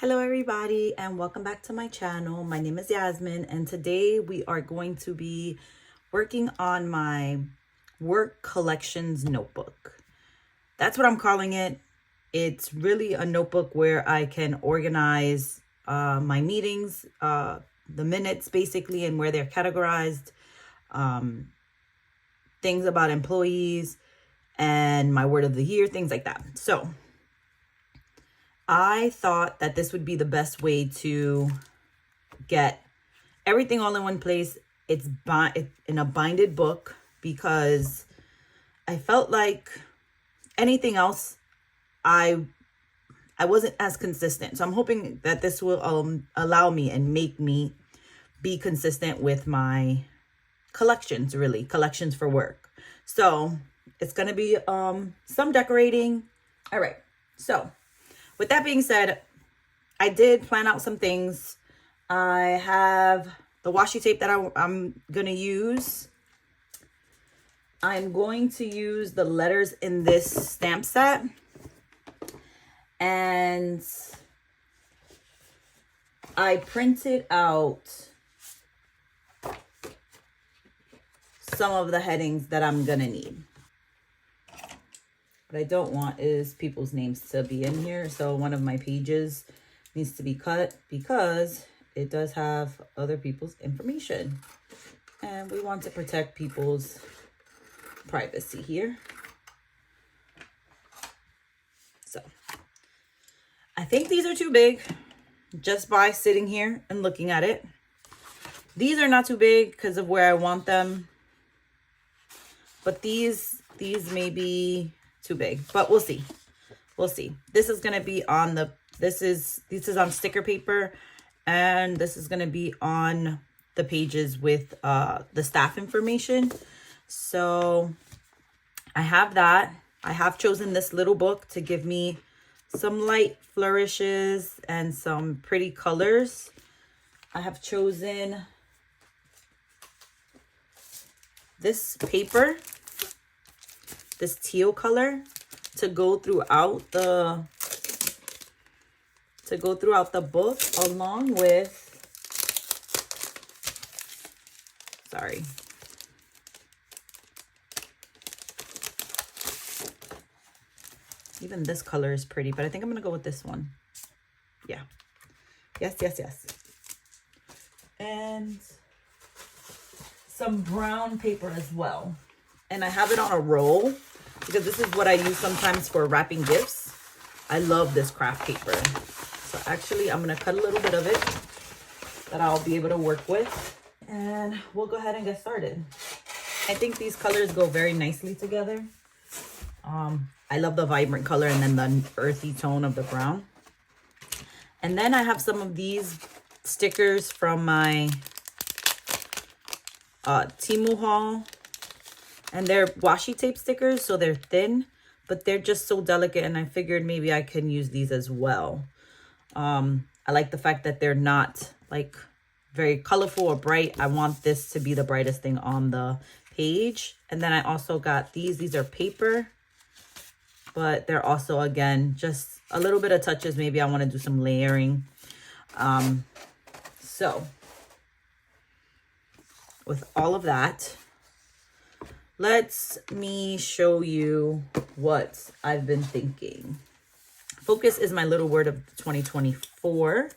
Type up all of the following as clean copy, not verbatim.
Hello everybody and welcome back to my channel. My name is Yasmin and today we are going to be working on my work collections notebook. That's what I'm calling it. It's really a notebook where I can organize my meetings, the minutes basically, and where they're categorized, things about employees and my word of the year, things like that. So I thought that this would be the best way to get everything all in one place. It's in a binded book because I felt like anything else, I wasn't as consistent. So I'm hoping that this will allow me and make me be consistent with my collections, really, collections for work. So it's going to be some decorating. All right. So with that being said, I did plan out some things. I have the washi tape that I'm going to use. I'm going to use the letters in this stamp set. And I printed out some of the headings that I'm going to need. What I don't want is people's names to be in here. So one of my pages needs to be cut because it does have other people's information. And we want to protect people's privacy here. So I think these are too big just by sitting here and looking at it. These are not too big because of where I want them. But these may be too big, but we'll see. This is going to be on this is on sticker paper, and this is going to be on the pages with the staff information. So I have that. I have chosen this little book to give me some light flourishes and some pretty colors. I have chosen this paper, this teal color, to go throughout the book, along with, sorry, even this color is pretty, but I think I'm gonna go with this one. Yeah, yes, and some brown paper as well. And I have it on a roll because this is what I use sometimes for wrapping gifts. I love this craft paper. So actually, I'm going to cut a little bit of it that I'll be able to work with. And we'll go ahead and get started. I think these colors go very nicely together. I love the vibrant color and then the earthy tone of the brown. And then I have some of these stickers from my Temu haul. And they're washi tape stickers, so they're thin, but they're just so delicate, and I figured maybe I can use these as well. I like the fact that they're not like very colorful or bright. I want this to be the brightest thing on the page. And then I also got these are paper, but they're also, again, just a little bit of touches. Maybe I want to do some layering. So with all of that, let me show you what I've been thinking. Focus is my little word of 2024.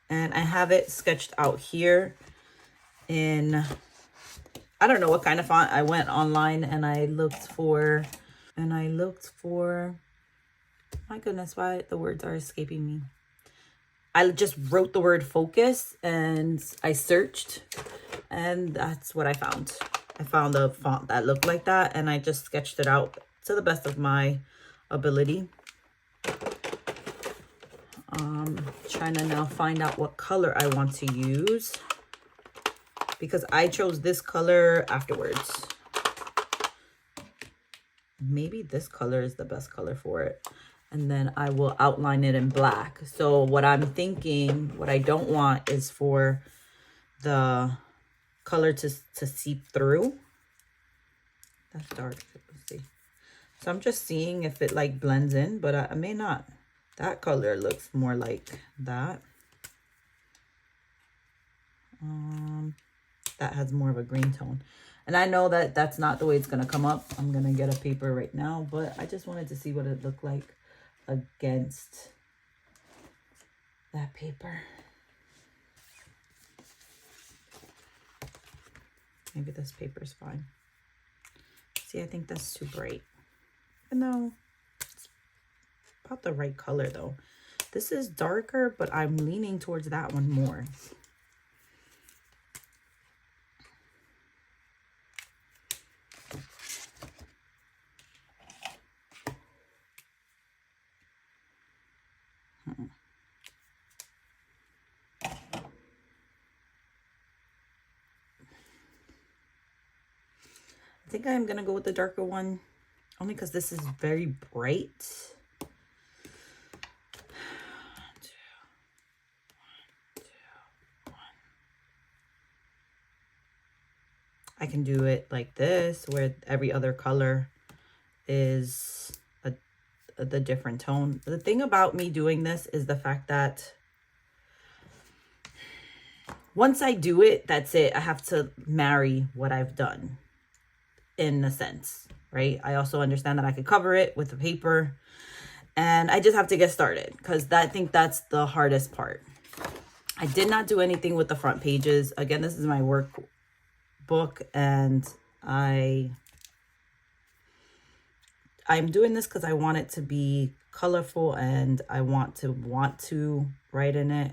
And I have it sketched out here in, I don't know what kind of font. I went online and I looked for, my goodness, why the words are escaping me. I just wrote the word focus and I searched, and that's what I found. I found a font that looked like that, and I just sketched it out to the best of my ability. Trying to now find out what color I want to use, because I chose this color afterwards. Maybe this color is the best color for it. And then I will outline it in black. So what I'm thinking, what I don't want is for the color to seep through. That's dark. Let's see. So I'm just seeing if it like blends in, but I may not. That color looks more like that. That has more of a green tone. And I know that that's not the way it's going to come up. I'm going to get a paper right now, but I just wanted to see what it looked like against that paper. Maybe this paper's fine. See, I think that's too bright. Even though it's about the right color though. This is darker, but I'm leaning towards that one more. I think I'm gonna go with the darker one only because this is very bright. I can do it like this where every other color is the different tone. The thing about me doing this is the fact that once I do it, that's it. I have to marry what I've done in a sense, right? I also understand that I could cover it with the paper and I just have to get started because I think that's the hardest part. I did not do anything with the front pages. Again, this is my workbook and I'm doing this because I want it to be colorful and I want to write in it.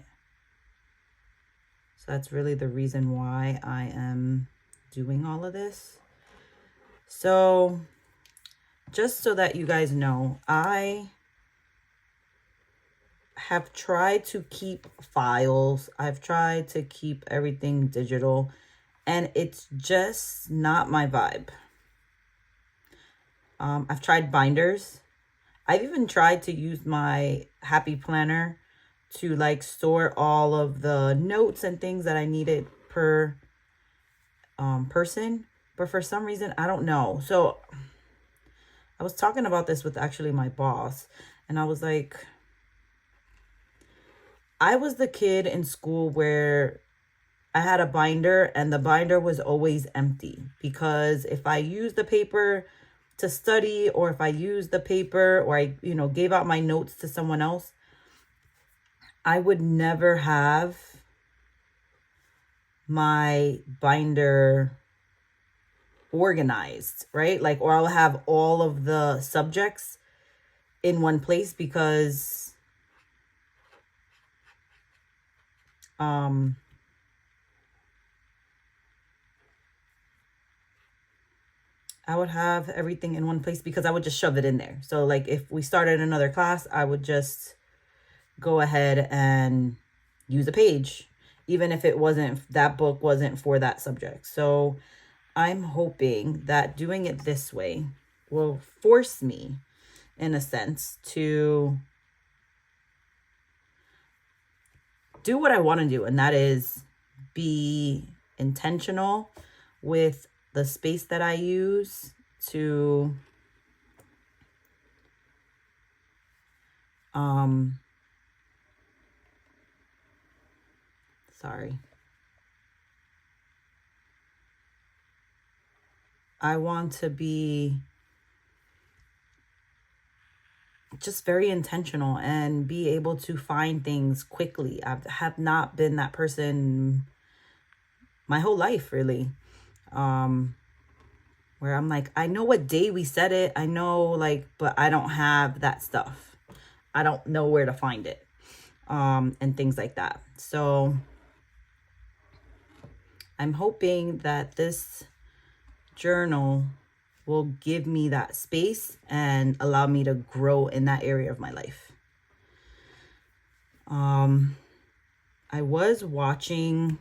So that's really the reason why I am doing all of this. So just so that you guys know, I have tried to keep files. I've tried to keep everything digital and it's just not my vibe. I've tried binders. I've even tried to use my Happy Planner to like store all of the notes and things that I needed per person. But for some reason, I don't know. So I was talking about this with actually my boss and I was like, I was the kid in school where I had a binder and the binder was always empty because if I used the paper to study or if I used the paper or I, gave out my notes to someone else, I would never have my binder organized, right? Like, or I'll have all of the subjects in one place because I would have everything in one place because I would just shove it in there. So like if we started another class, I would just go ahead and use a page, even if that book wasn't for that subject. So I'm hoping that doing it this way will force me, in a sense, to do what I want to do. And that is be intentional with the space that I use to I want to be just very intentional and be able to find things quickly. I have not been that person my whole life, really. Where I'm like, I know what day we said it. I know, like, but I don't have that stuff. I don't know where to find it. And things like that. So I'm hoping that this journal will give me that space and allow me to grow in that area of my life. I was watching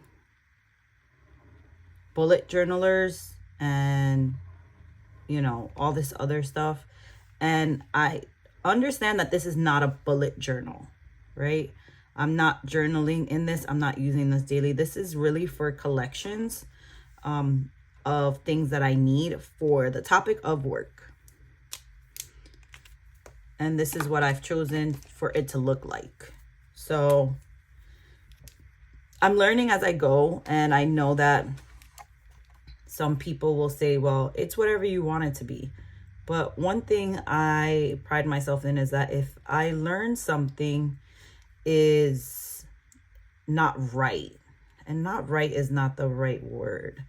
bullet journalers and, all this other stuff. And I understand that this is not a bullet journal, right? I'm not journaling in this. I'm not using this daily. This is really for collections of things that I need for the topic of work. and this is what I've chosen for it to look like. So I'm learning as I go, and I know that some people will say, well, it's whatever you want it to be. But one thing I pride myself in is that if I learn something is not right, and not right is not the right word.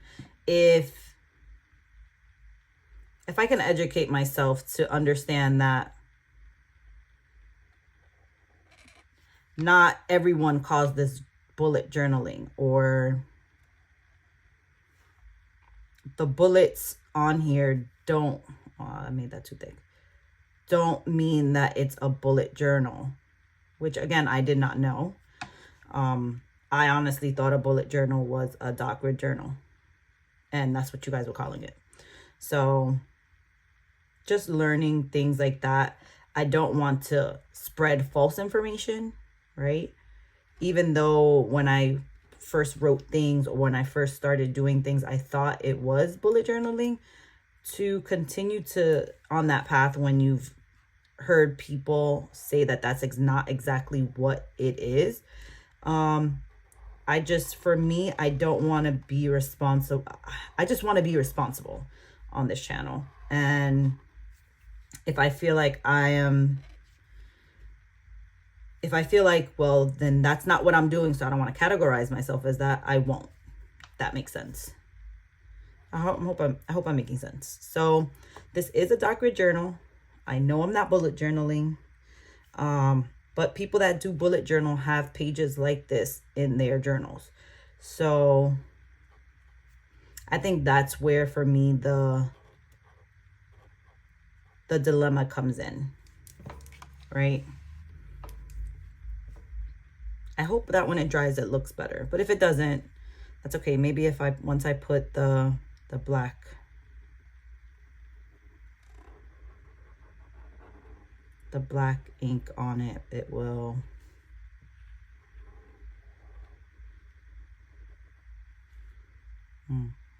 If I can educate myself to understand that not everyone calls this bullet journaling, or the bullets on here don't, oh, I made that too thick, don't mean that it's a bullet journal, which again, I did not know. I honestly thought a bullet journal was a doc grid journal, and that's what you guys were calling it. So just learning things like that. I don't want to spread false information, right? Even though when I first wrote things, or when I first started doing things, I thought it was bullet journaling. To continue to on that path when you've heard people say that that's not exactly what it is. For me, I don't want to be responsible. I just want to be responsible on this channel. And if I feel like well, then that's not what I'm doing, so I don't want to categorize myself as that, I won't. That makes sense. I hope I'm making sense. So this is a doc grid journal. I know I'm not bullet journaling. But people that do bullet journal have pages like this in their journals. So I think that's where, for me, the dilemma comes in, right? I hope that when it dries, it looks better. But if it doesn't, that's okay. Maybe once I put the black ink on it, it will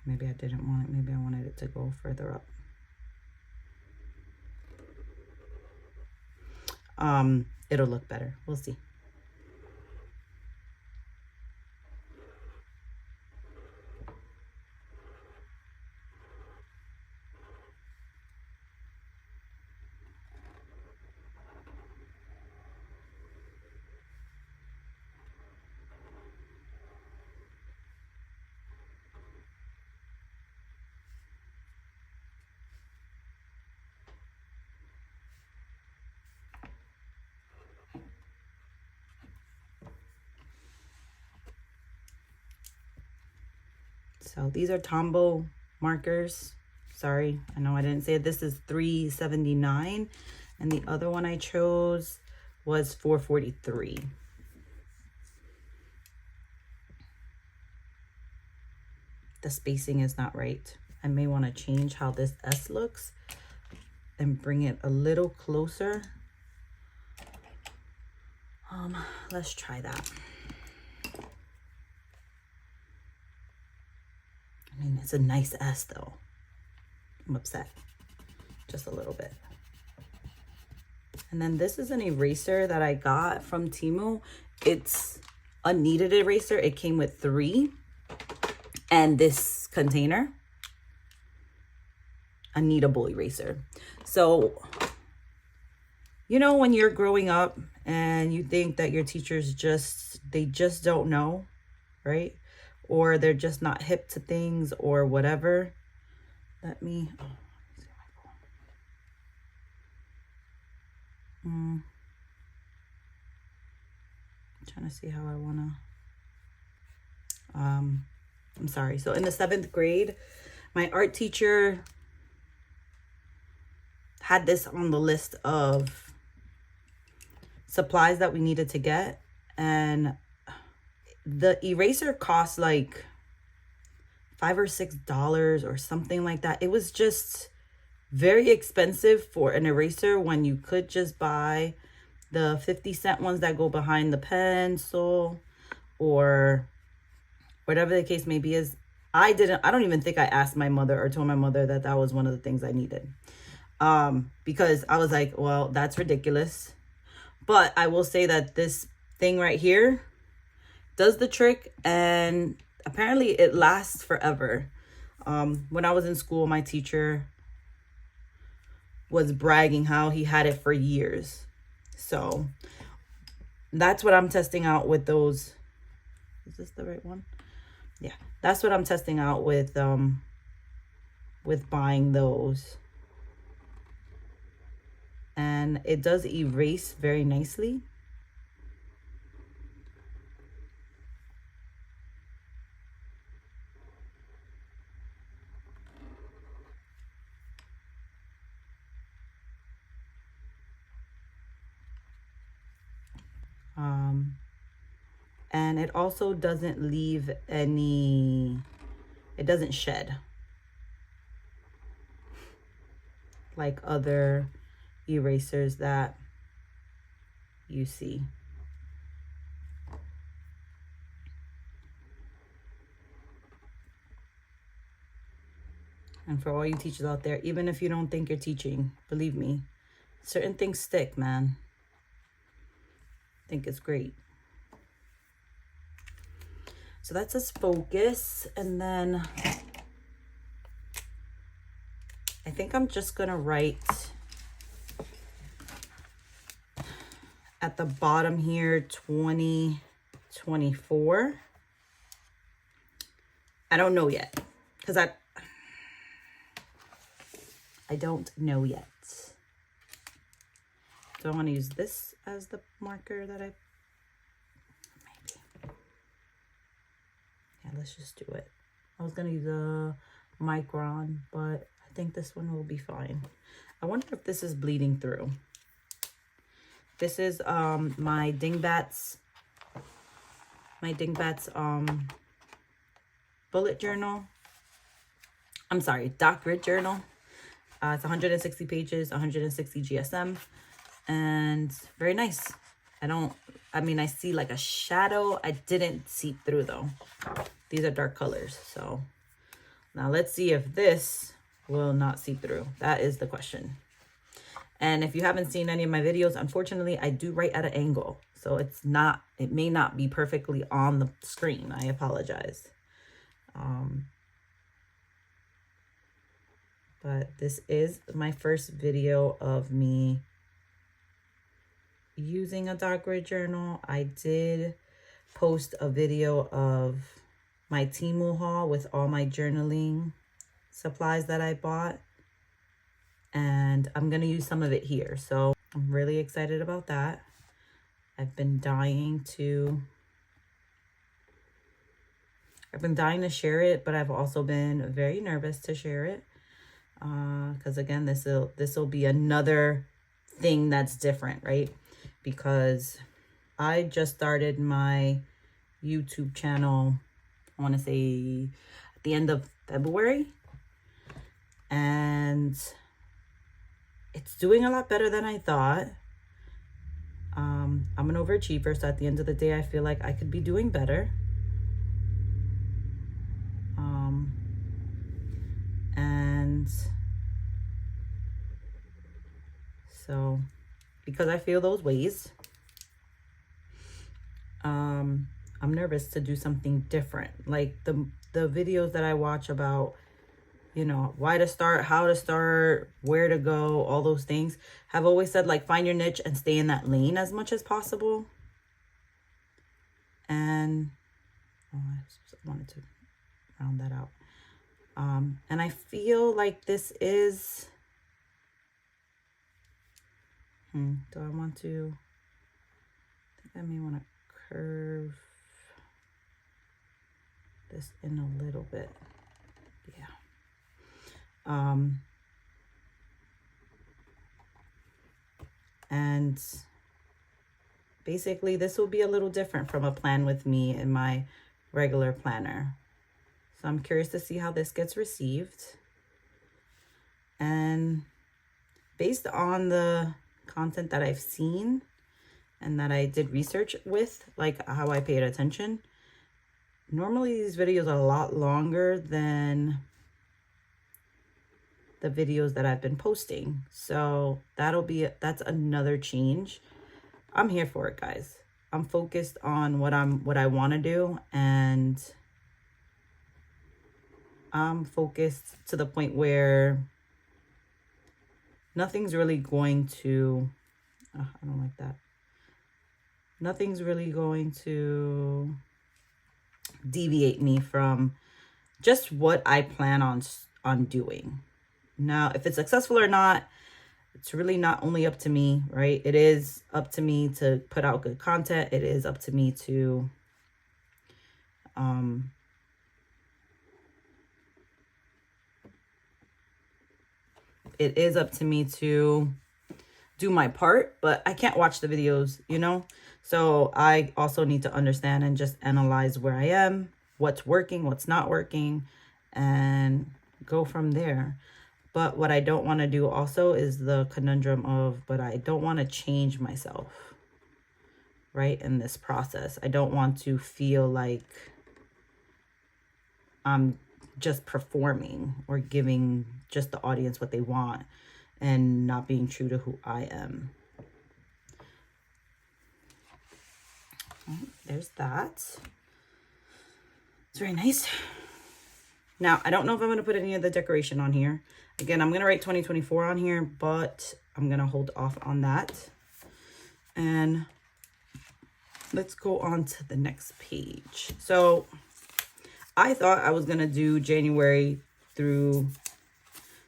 maybe I didn't want it. Maybe I wanted it to go further up. It'll look better. We'll see. So these are Tombow markers. Sorry, I know I didn't say it. This is $3.79, and the other one I chose was $4.43. The spacing is not right. I may want to change how this S looks and bring it a little closer. Let's try that. I mean, it's a nice S though. I'm upset, just a little bit. And then this is an eraser that I got from Temu. It's a kneaded eraser. It came with 3, and this container, a kneadable eraser. So, you know, when you're growing up and you think that your teachers they just don't know, right? Or they're just not hip to things or whatever. Let me see I'm trying to see how I wanna. I'm sorry. So in the 7th grade, my art teacher had this on the list of supplies that we needed to get, and the eraser cost like $5 or $6 or something like that. It was just very expensive for an eraser when you could just buy the 50-cent ones that go behind the pencil, or whatever the case may be. I don't even think I asked my mother or told my mother that that was one of the things I needed. because I was like, well, that's ridiculous. But I will say that this thing right here does the trick, and apparently it lasts forever. When I was in school, my teacher was bragging how he had it for years. So that's what I'm testing out with those. Is this the right one? Yeah, that's what I'm testing out with buying those. And it does erase very nicely. And it also doesn't leave any, it doesn't shed like other erasers that you see. And for all you teachers out there, even if you don't think you're teaching, believe me, certain things stick, man. I think it's great. So that says focus. And then I think I'm just gonna write at the bottom here 2024. I don't know yet, because I don't know yet. Do I want to use this as the marker that maybe. Yeah, let's just do it. I was gonna use a micron, but I think this one will be fine. I wonder if this is bleeding through. This is my Digbats bullet journal. I'm sorry, doc grid journal. It's 160 pages, 160 GSM, and very nice. I see like a shadow. I didn't seep through though. These are dark colors. So now let's see if this will not seep through. That is the question. And if you haven't seen any of my videos, unfortunately, I do write at an angle. So it may not be perfectly on the screen. I apologize. But this is my first video of me using a doc grid journal. I did post a video of my Temu haul with all my journaling supplies that I bought. And I'm going to use some of it here. So I'm really excited about that. I've been dying to share it, but I've also been very nervous to share it. Because again, this will be another thing that's different, right? Because I just started my YouTube channel, I want to say at the end of February. And it's doing a lot better than I thought. I'm an overachiever, so at the end of the day, I feel like I could be doing better. And so because I feel those ways, I'm nervous to do something different. Like the videos that I watch about, you know, why to start, how to start, where to go, all those things have always said, like, find your niche and stay in that lane as much as possible. And I wanted to round that out. And I feel like this is, do I want to, I think I may want to curve this in a little bit. Yeah. And basically this will be a little different from a plan with me in my regular planner. So I'm curious to see how this gets received. And based on the content that I've seen and that I did research with, like how I paid attention, normally these videos are a lot longer than the videos that I've been posting. So that's another change. I'm here for it, guys. I'm focused on what I want to do, and I'm focused to the point where nothing's really going to, I don't like that. Nothing's really going to deviate me from just what I plan on doing. Now, if it's successful or not, it's really not only up to me, right? It is up to me to put out good content. It is up to me to do my part, but I can't watch the videos, you know? So I also need to understand and just analyze where I am, what's working, what's not working, and go from there. But what I don't want to do also is the conundrum of, but I don't want to change myself, right? In this process, I don't want to feel like I'm just performing or giving just the audience what they want and not being true to who I am. There's that. It's very nice. Now, I don't know if I'm going to put any of the decoration on here. Again, I'm going to write 2024 on here, but I'm going to hold off on that. And let's go on to the next page. So I thought I was going to do January through,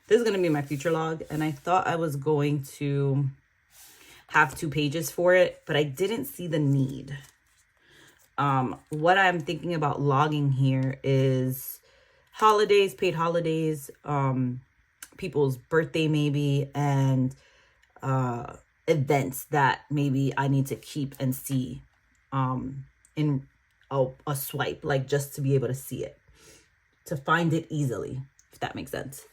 this is going to be my future log. And I thought I was going to have 2 pages for it, but I didn't see the need. What I'm thinking about logging here is holidays, paid holidays, people's birthday maybe, and events that maybe I need to keep and see in a swipe, like just to be able to see it, to find it easily, if that makes sense.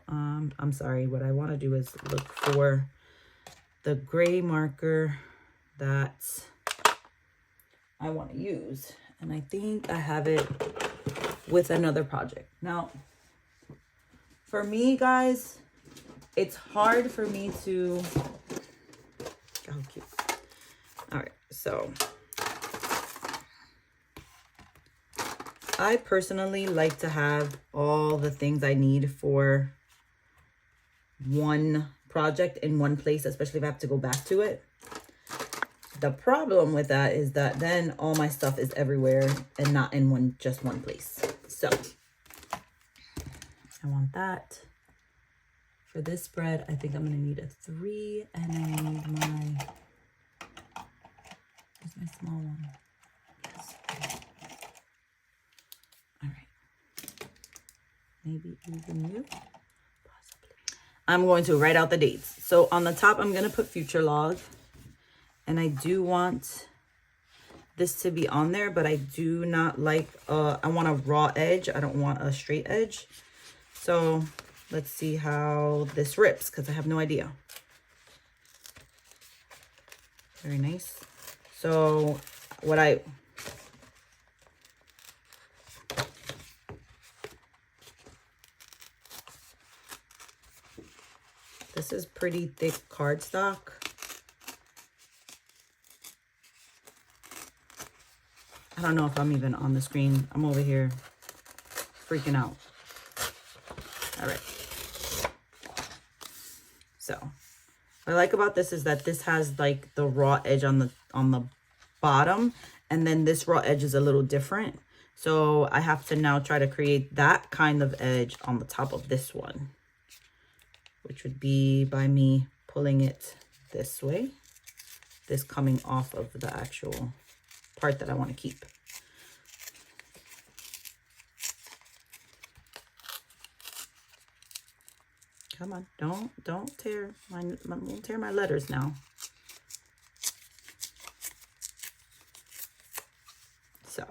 I'm sorry, what I want to do is look for the gray marker that I want to use, and I think I have it with another project. Now, for me, guys, it's hard for me to, oh, cute. All right, so I personally like to have all the things I need for one project in one place, especially if I have to go back to it. The problem with that is that then all my stuff is everywhere and not in just one place. So I want that. For this spread, I think I'm going to need a 3, and I need my, where's my small one? Yes. All right. Maybe even you? Possibly. I'm going to write out the dates. So on the top, I'm going to put future log. And I do want this to be on there, but I do not like, I want a raw edge. I don't want a straight edge. So let's see how this rips, because I have no idea. Very nice. So this is pretty thick cardstock. I don't know if I'm even on the screen. I'm over here freaking out. All right. So what I like about this is that this has like the raw edge on the bottom, and then this raw edge is a little different. So I have to now try to create that kind of edge on the top of this one, which would be by me pulling it this way, this coming off of the actual part that I want to keep. Come on, don't tear my letters now. So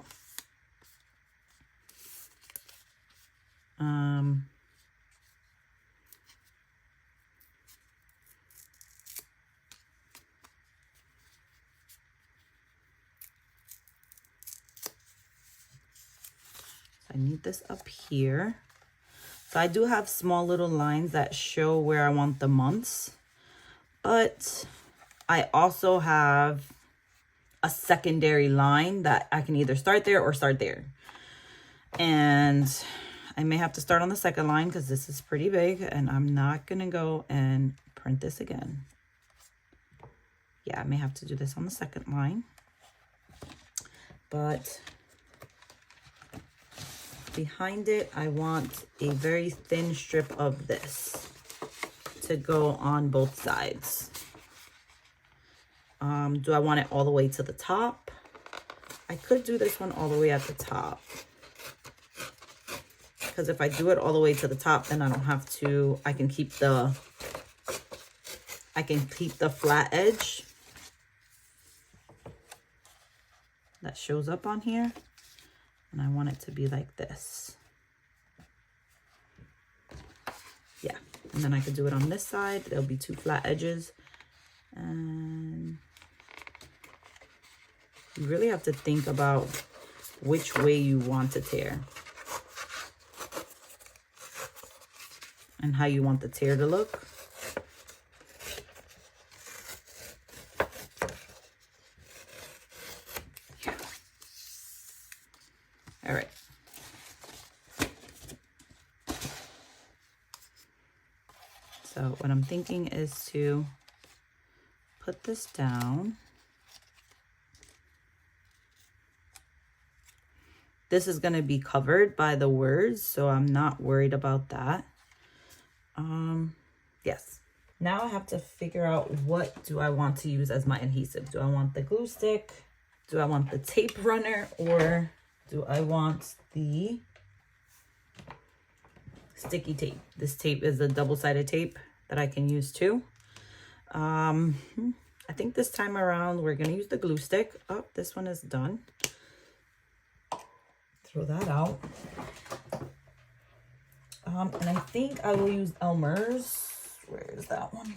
I need this up here. So I do have small little lines that show where I want the months, but I also have a secondary line that I can either start there or start there. And I may have to start on the second line because this is pretty big, and I'm not gonna go and print this again. Yeah, I may have to do this on the second line, but behind it, I want a very thin strip of this to go on both sides. Do I want it all the way to the top? I could do this one all the way at the top, because if I do it all the way to the top, then I don't have to, I can keep the flat edge that shows up on here. And I want it to be like this. Yeah, and then I could do it on this side. There'll be two flat edges. And you really have to think about which way you want to tear and how you want the tear to look. All right. So what I'm thinking is to put this down. This is going to be covered by the words, so I'm not worried about that. Yes. Now I have to figure out, what do I want to use as my adhesive? Do I want the glue stick? Do I want the tape runner? Or do I want the sticky tape? This tape is a double-sided tape that I can use too. I think this time around we're gonna use the glue stick. Oh, this one is done. Throw that out. And I think I will use Elmer's. Where is that one?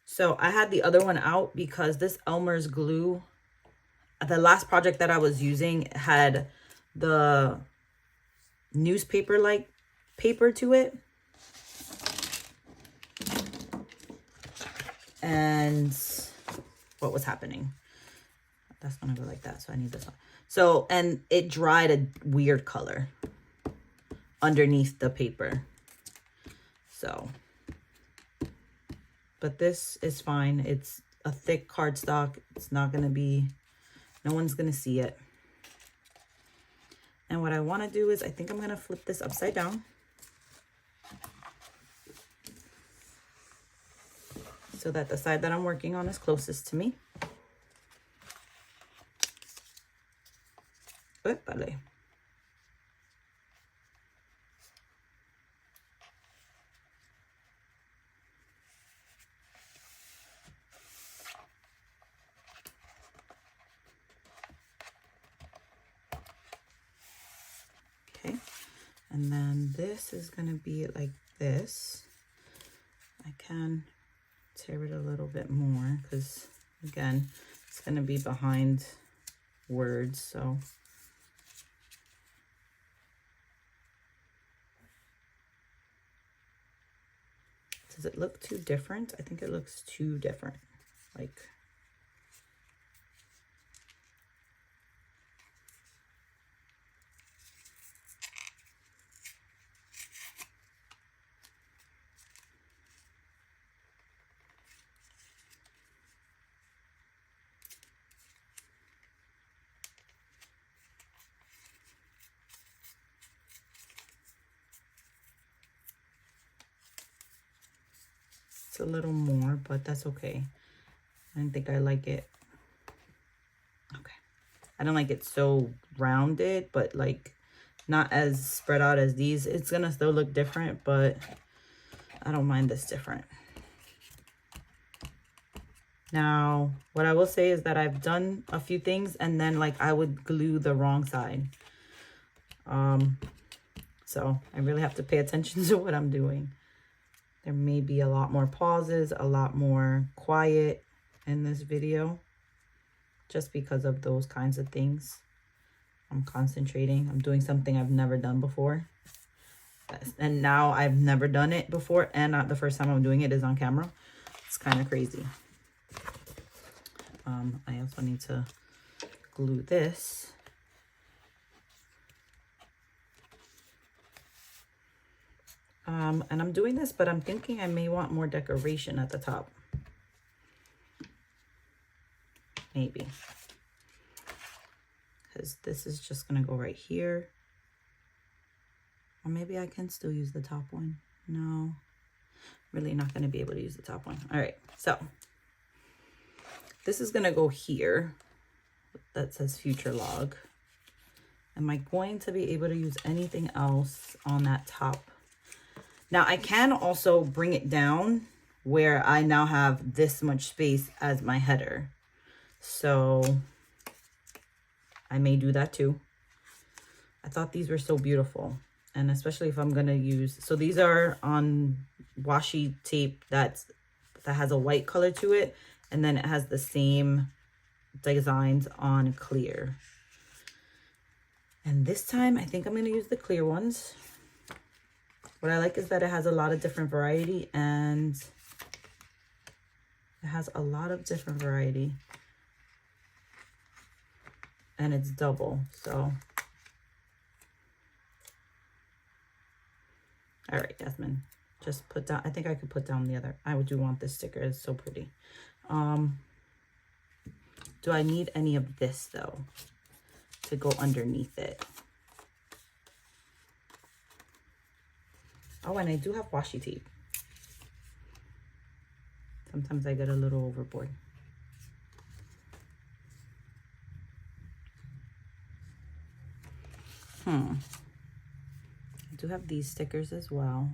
So I had the other one out because this Elmer's glue, the last project that I was using, had the newspaper-like paper to it. And what was happening? That's gonna go like that, so I need this one. So, and it dried a weird color underneath the paper. So, but this is fine. It's a thick cardstock. It's not gonna be, no one's gonna see it. And what I wanna do is, I think I'm gonna flip this upside down. So that the side that I'm working on is closest to me. Oopale. Okay, and then this is going to be like this. I can tear it a little bit more because, again, it's going to be behind words, so does it look too different? I think it looks too different. Like, it's a little more, but that's okay. I don't think I like it. Okay. I don't like it so rounded, but like not as spread out as these. It's gonna still look different, but I don't mind this different. Now, what I will say is that I've done a few things and then like I would glue the wrong side. So I really have to pay attention to what I'm doing. There may be a lot more pauses, a lot more quiet in this video, just because of those kinds of things. I'm concentrating. I'm doing something I've never done before. And now I've never done it before. And not the first time I'm doing it is on camera. It's kind of crazy. I also need to glue this. And I'm doing this, but I'm thinking I may want more decoration at the top. Maybe. Because this is just going to go right here. Or maybe I can still use the top one. No, really not going to be able to use the top one. All right, so this is going to go here. That says future log. Am I going to be able to use anything else on that top? Now I can also bring it down where I now have this much space as my header. So I may do that too. I thought these were so beautiful. And especially if I'm going to use, so these are on washi tape that has a white color to it. And then it has the same designs on clear. And this time I think I'm going to use the clear ones. What I like is that it has a lot of different variety, and it has a lot of different variety. And it's double, so. All right, Yasmin, just put down, I think I could put down the other. I do want this sticker, it's so pretty. Do I need any of this though to go underneath it? Oh, and I do have washi tape. Sometimes I get a little overboard. I do have these stickers as well.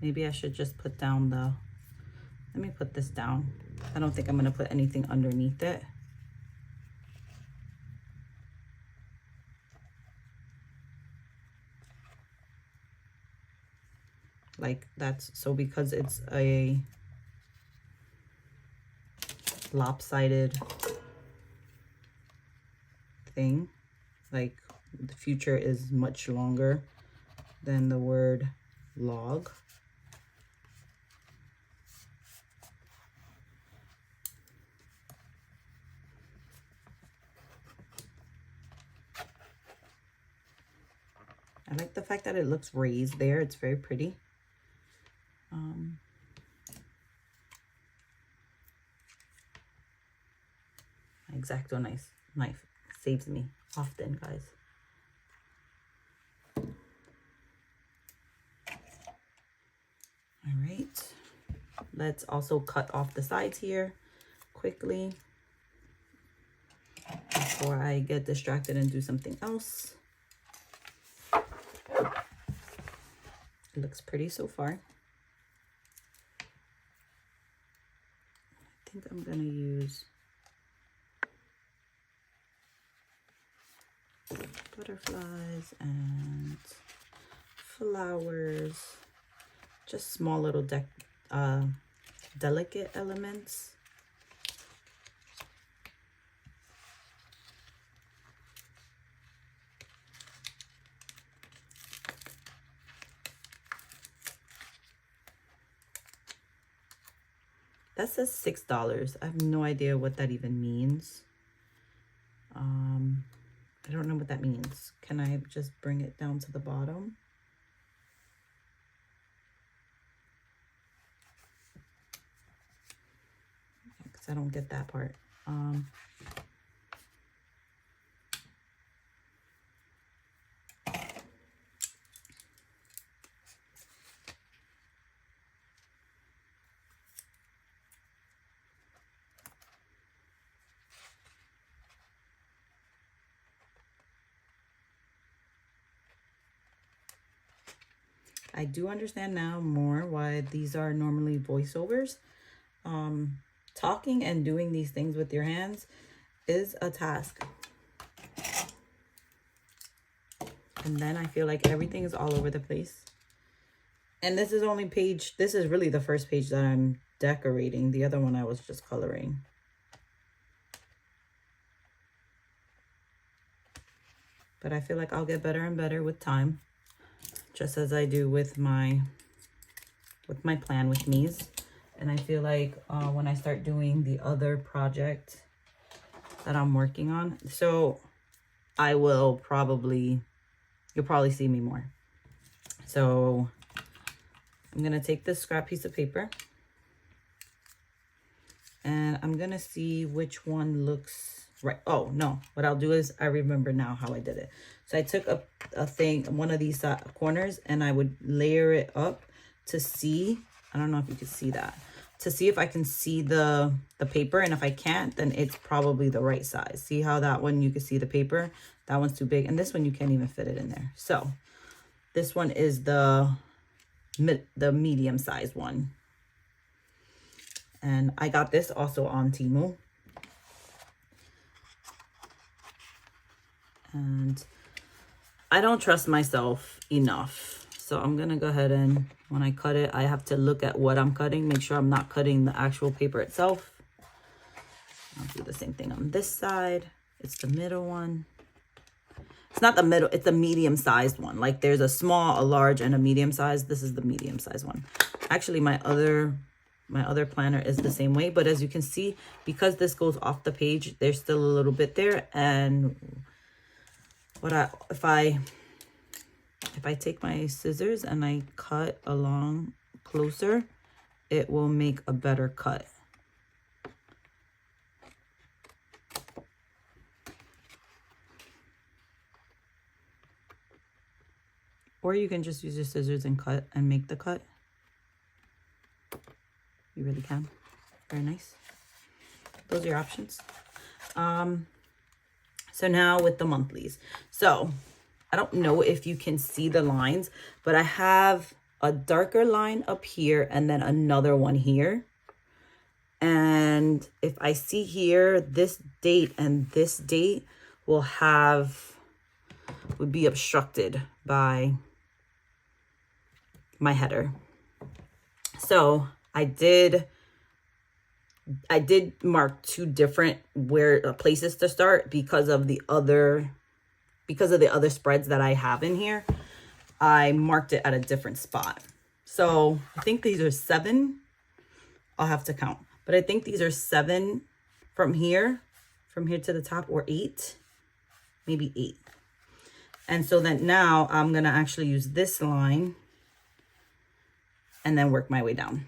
Maybe I should just put down the, let me put this down. I don't think I'm going to put anything underneath it. Like that's, so because it's a lopsided thing, like the future is much longer than the word log. I like the fact that it looks raised there. It's very pretty. My X-Acto knife saves me often, guys. All right, let's also cut off the sides here quickly before I get distracted and do something else. It looks pretty so far. I think I'm gonna use butterflies and flowers, just small little delicate elements. That says $6. I have no idea what that even means. I don't know what that means. Can I just bring it down to the bottom? Because I don't get that part. I do understand now more why these are normally voiceovers. Talking and doing these things with your hands is a task. And then I feel like everything is all over the place. And this is only page, this is really the first page that I'm decorating. The other one I was just coloring. but I feel like I'll get better and better with time, just as I do with my plan with Mies. And I feel like when I start doing the other project that I'm working on, so I will probably, you'll probably see me more. So I'm gonna take this scrap piece of paper and I'm gonna see which one looks right. Oh no, what I'll do is, I remember now how I did it. So I took a thing, one of these corners, and I would layer it up to see, I don't know if you can see that, to see if I can see the paper, and if I can't, then it's probably the right size. See how that one you can see the paper, that one's too big, and this one you can't even fit it in there. So this one is the medium size one, and I got this also on Temu. And I don't trust myself enough, so I'm gonna go ahead and when I cut it, I have to look at what I'm cutting, make sure I'm not cutting the actual paper itself. I'll do the same thing on this side. It's the middle one. It's not the middle, it's a medium sized one. Like there's a small, a large, and a medium size. This is the medium sized one. Actually, my other planner is the same way, but as you can see, because this goes off the page, there's still a little bit there. And if I take my scissors and I cut along closer, it will make a better cut. Or you can just use your scissors and cut and make the cut. You really can. Very nice. Those are your options. So now with the monthlies. So I don't know if you can see the lines, but I have a darker line up here and then another one here. And if I see here, this date and this date would be obstructed by my header. So I did mark two different places to start because of the other spreads that I have in here. I marked it at a different spot. So I think these are 7. I'll have to count, but I think these are 7 from here to the top, or 8, maybe 8. And so then now I'm gonna actually use this line and then work my way down.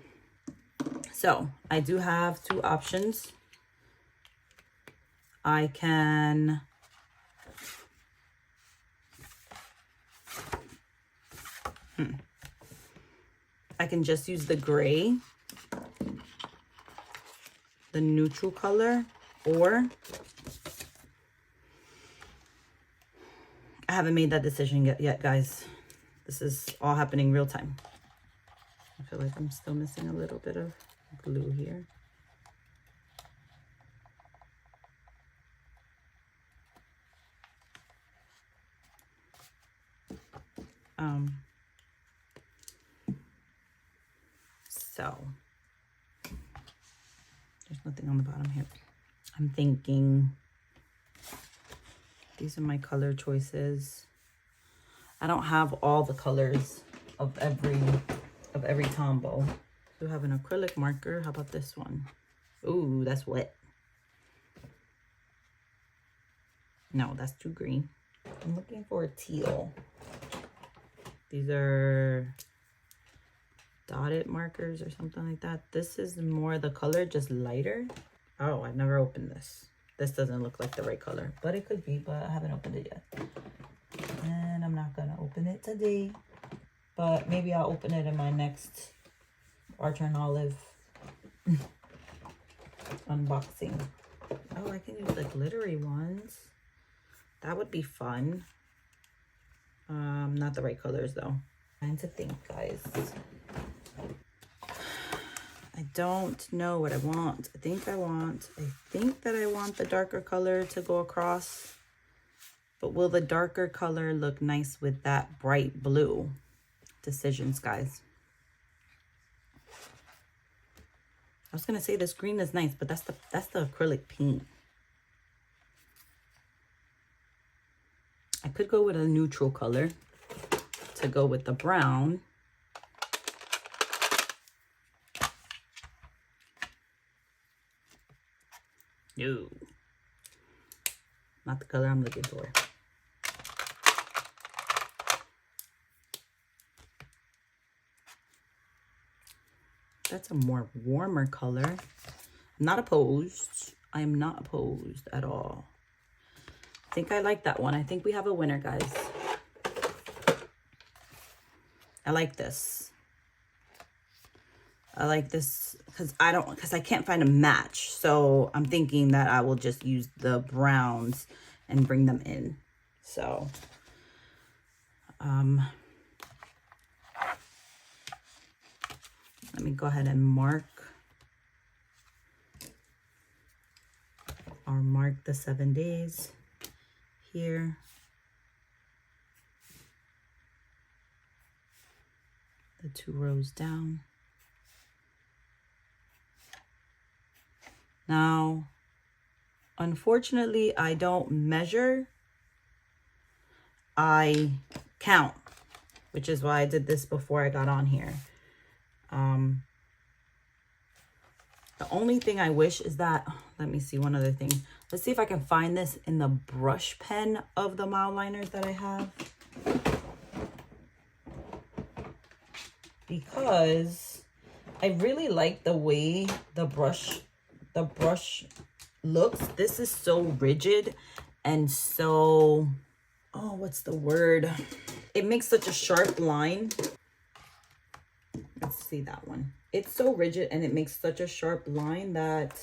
So I do have 2 options. I can just use the gray, the neutral color, or I haven't made that decision yet, guys. This is all happening real time. I feel like I'm still missing a little bit of glue here. So there's nothing on the bottom here. I'm thinking these are my color choices. I don't have all the colors of every combo. So I have an acrylic marker. How about this one? Ooh, that's wet. No, that's too green. I'm looking for a teal. These are dotted markers or something like that. This is more the color, just lighter. Oh, I've never opened this. This doesn't look like the right color, but it could be, but I haven't opened it yet. And I'm not gonna open it today, but maybe I'll open it in my next Archer and Olive unboxing. Oh, I can use the glittery ones. That would be fun. Not the right colors though. Trying to think, guys. I don't know what I want. I think that I want the darker color to go across. But will the darker color look nice with that bright blue? Decisions, guys. I was gonna say this green is nice, but that's the acrylic paint. I could go with a neutral color to go with the brown. No, not the color I'm looking for. That's a more warmer color. I'm not opposed. I am not opposed at all. I think I like that one. I think we have a winner, guys. I like this. I like this because I can't find a match. So I'm thinking that I will just use the browns and bring them in. So, let me go ahead and mark the 7 days here. The 2 rows down. Now, unfortunately, I don't measure. I count, which is why I did this before I got on here. The only thing I wish is that, let me see one other thing. Let's see if I can find this in the brush pen of the mouth liners that I have. Because I really like the way the brush looks. This is so rigid and so, oh, what's the word? It makes such a sharp line. Let's see that one. It's so rigid and it makes such a sharp line that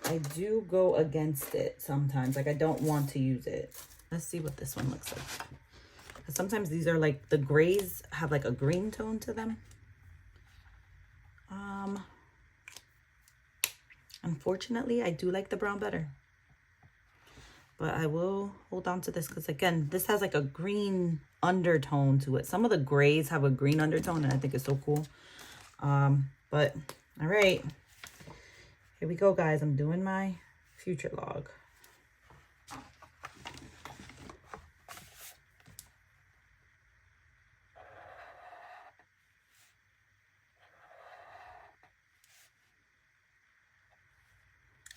I do go against it sometimes. Like I don't want to use it. Let's see what this one looks like. Sometimes these are like, the grays have like a green tone to them. Unfortunately, I do like the brown better. But I will hold on to this because, again, this has like a green undertone to it. Some of the grays have a green undertone, and I think it's so cool. But, all right. Here we go, guys. I'm doing my future log.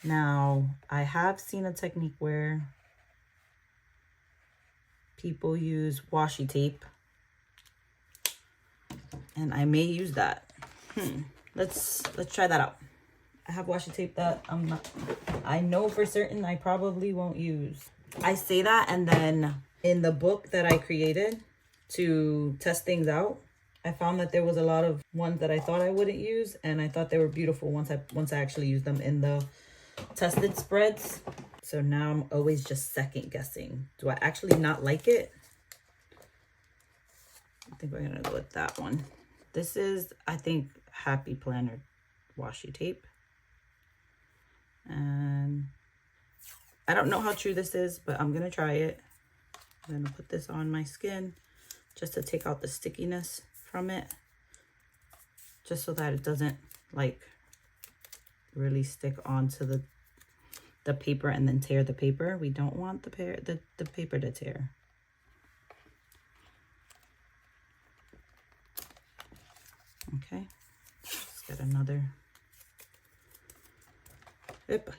Now, I have seen a technique where people use washi tape, and I may use that. Let's try that out. I have washi tape that I know for certain I probably won't use. I say that, and then in the book that I created to test things out, I found that there was a lot of ones that I thought I wouldn't use, and I thought they were beautiful once I actually used them in the tested spreads. So now I'm always just second guessing. Do I actually not like it? I think we're gonna go with that one. This is, I think, Happy Planner washi tape. And I don't know how true this is, but I'm gonna try it. I'm gonna put this on my skin just to take out the stickiness from it, just so that it doesn't like really stick onto the paper and then tear the paper. We don't want the paper to tear. Okay, let's get another. Épale.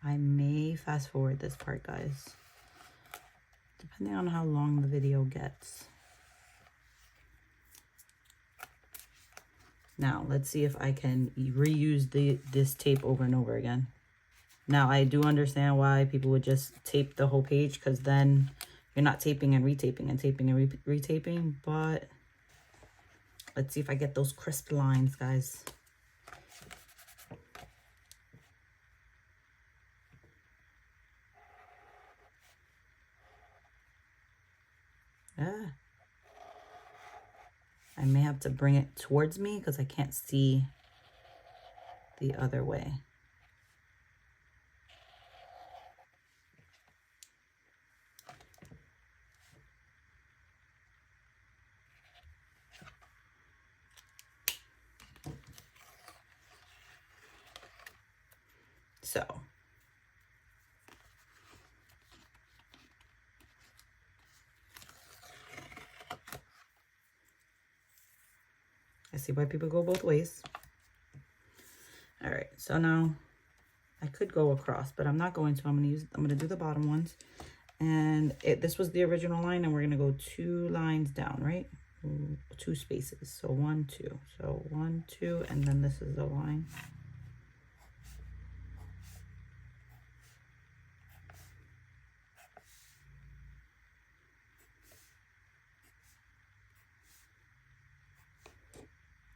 I may fast forward this part, guys, depending on how long the video gets. Now, let's see if I can reuse this tape over and over again. Now, I do understand why people would just tape the whole page, because then you're not taping and retaping and taping and retaping. But let's see if I get those crisp lines, guys. Ah. I may have to bring it towards me because I can't see the other way. So I see why people go both ways. All right, so now I could go across, but I'm not going to. I'm gonna do the bottom ones. And this was the original line, and we're gonna go 2 lines down, right? 2 spaces. So 1, 2. So 1, 2, and then this is the line.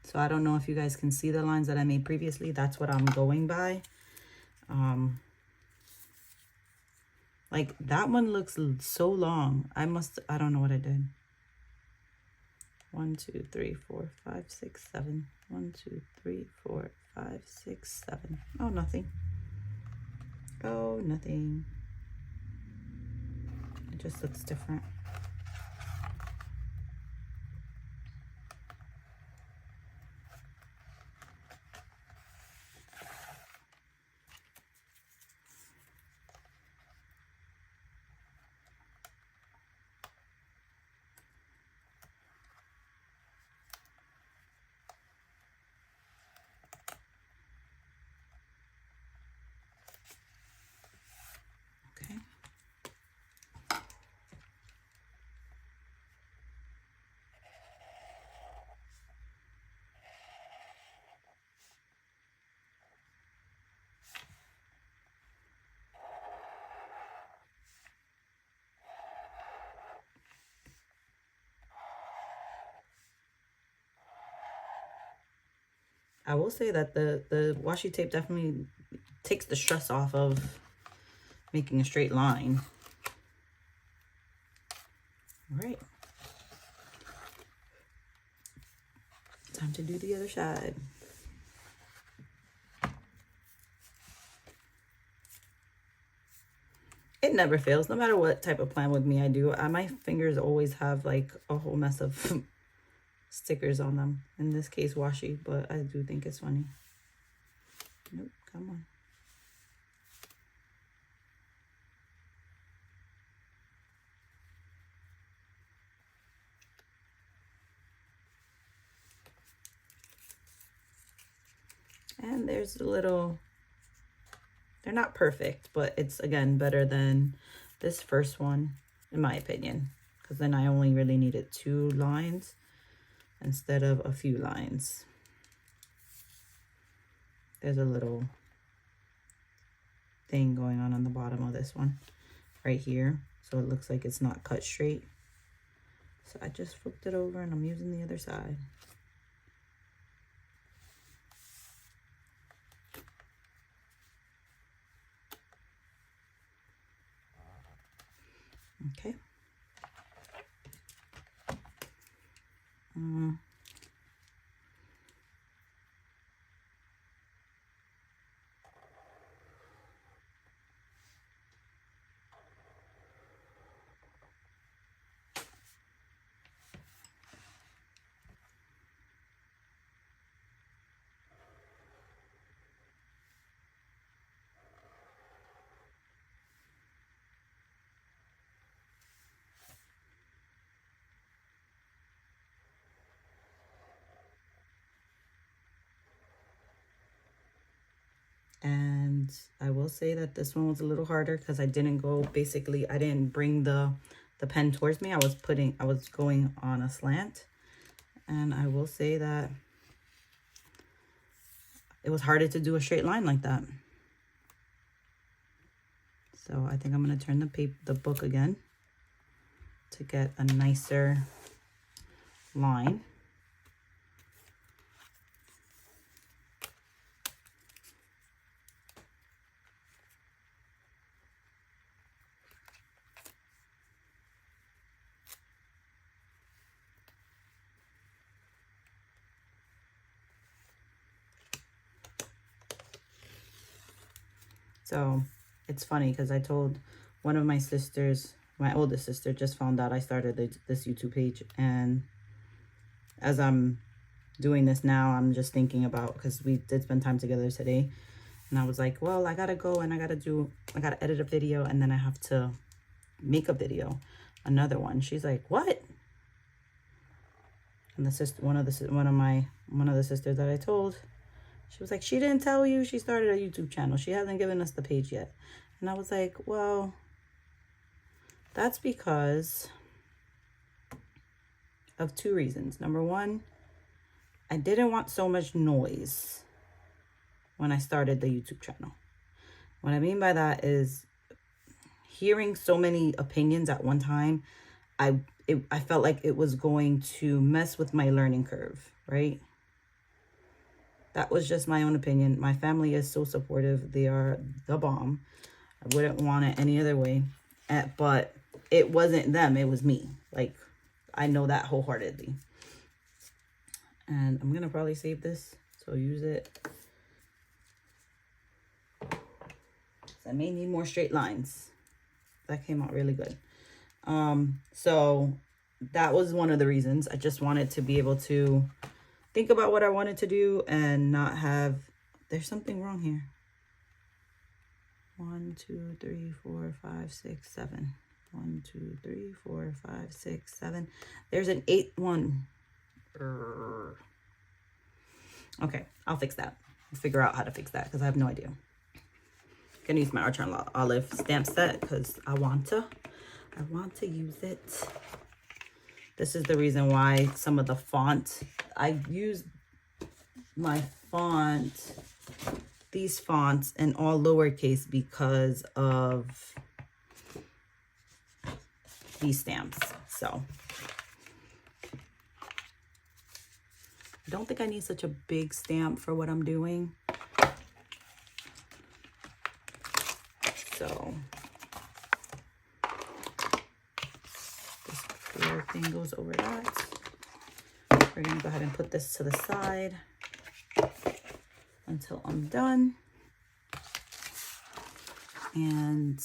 So I don't know if you guys can see the lines that I made previously. That's what I'm going by. Like that one looks so long. I don't know what I did. 1, 2, 3, 4, 5, 6, 7. 1, 2, 3, 4, 5, 6, 7. Oh, nothing. Oh, nothing. It just looks different. Okay. I will say that the washi tape definitely takes the stress off of making a straight line. All right. Time to do the other side. It never fails, no matter what type of plan with me I do. My fingers always have like a whole mess of stickers on them. In this case, washi, but I do think it's funny. Nope, come on. And there's a little, they're not perfect, but it's, again, better than this first one, in my opinion. Because then I only really needed 2 lines instead of a few lines. There's a little thing going on the bottom of this one, right here. So it looks like it's not cut straight. So I just flipped it over and I'm using the other side. Okay. And I will say that this one was a little harder because I didn't go, basically, I didn't bring the pen towards me. I was going on a slant. And I will say that it was harder to do a straight line like that. So I think I'm going to turn the book again to get a nicer line. So it's funny because I told one of my sisters, my oldest sister, just found out I started this YouTube page. And as I'm doing this now, I'm just thinking about, because we did spend time together today, And I was like, well, I gotta go and I gotta edit a video, and then I have to make a video, another one. She's like, what? And the sister, one of the sisters that I told, she was like, she didn't tell you she started a YouTube channel. She hasn't given us the page yet. And I was like, well, that's because of 2 reasons. Number one, I didn't want so much noise when I started the YouTube channel. What I mean by that is hearing so many opinions at one time, I felt like it was going to mess with my learning curve, right? That was just my own opinion. My family is so supportive. They are the bomb. I wouldn't want it any other way. But it wasn't them. It was me. Like, I know that wholeheartedly. And I'm going to probably save this. So use it. I may need more straight lines. That came out really good. So that was one of the reasons. I just wanted to be able to think about what I wanted to do and not have, there's something wrong here. 1, 2, 3, 4, 5, 6, 7. 1, 2, 3, 4, 5, 6, 7. There's an 8th one. Okay, I'll fix that. I'll figure out how to fix that because I have no idea. I'm gonna use my Archer and Olive stamp set because I want to use it. This is the reason why some of the font, I use my font, these fonts in all lowercase because of these stamps. So I don't think I need such a big stamp for what I'm doing. So this clear thing goes over that. We're gonna go ahead and put this to the side until I'm done. And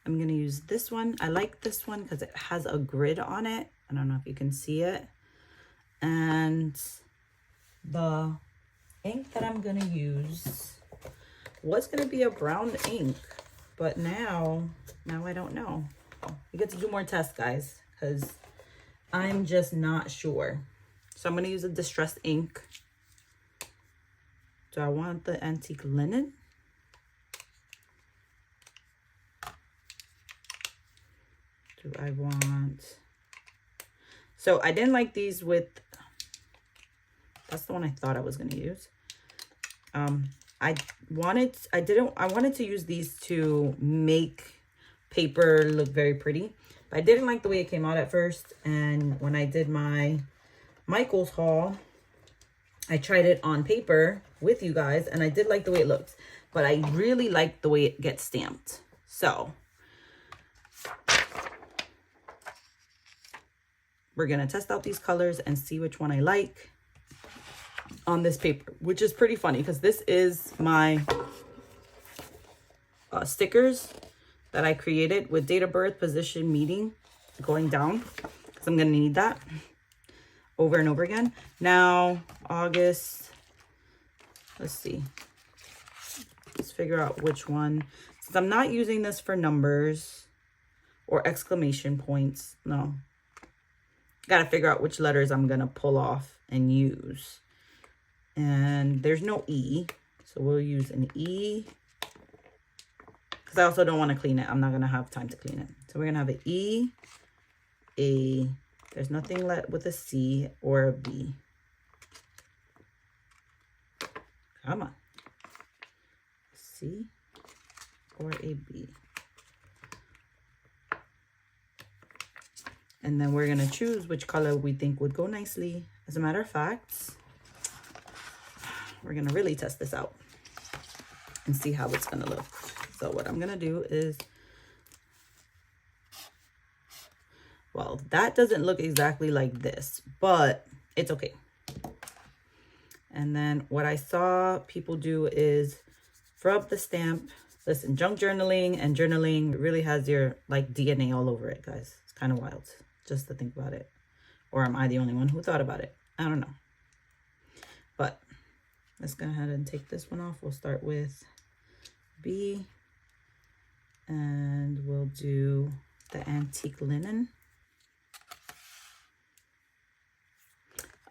I'm gonna use this one. I like this one because it has a grid on it. I don't know if you can see it. And the ink that I'm gonna use was gonna be a brown ink, but now I don't know. We get to do more tests, guys, because I'm just not sure. So I'm gonna use a distressed ink. Do I want the antique linen? Do I want, so I didn't like these with, that's the one I thought I was gonna use. I wanted to use these to make paper look very pretty, but I didn't like the way it came out at first. And when I did my Michael's haul, I tried it on paper with you guys and I did like the way it looks, but I really like the way it gets stamped. So we're gonna test out these colors and see which one I like on this paper, which is pretty funny because this is my stickers that I created with date of birth, position, meeting, going down, because I'm gonna need that over and over again. Now, August, let's see. Let's figure out which one. Since I'm not using this for numbers or exclamation points, no. Gotta figure out which letters I'm gonna pull off and use. And there's no E, so we'll use an E. Because I also don't want to clean it. I'm not gonna have time to clean it. So we're gonna have an E, a, there's nothing with a C or a B. Come on. C or a B. And then we're gonna choose which color we think would go nicely. As a matter of fact, we're gonna really test this out and see how it's gonna look. So what I'm gonna do is, well, that doesn't look exactly like this, but it's okay. And then what I saw people do is rub the stamp. Listen, junk journaling and journaling really has your like DNA all over it, guys. It's kind of wild just to think about it. Or am I the only one who thought about it? I don't know. But let's go ahead and take this one off. We'll start with B, and we'll do the antique linen.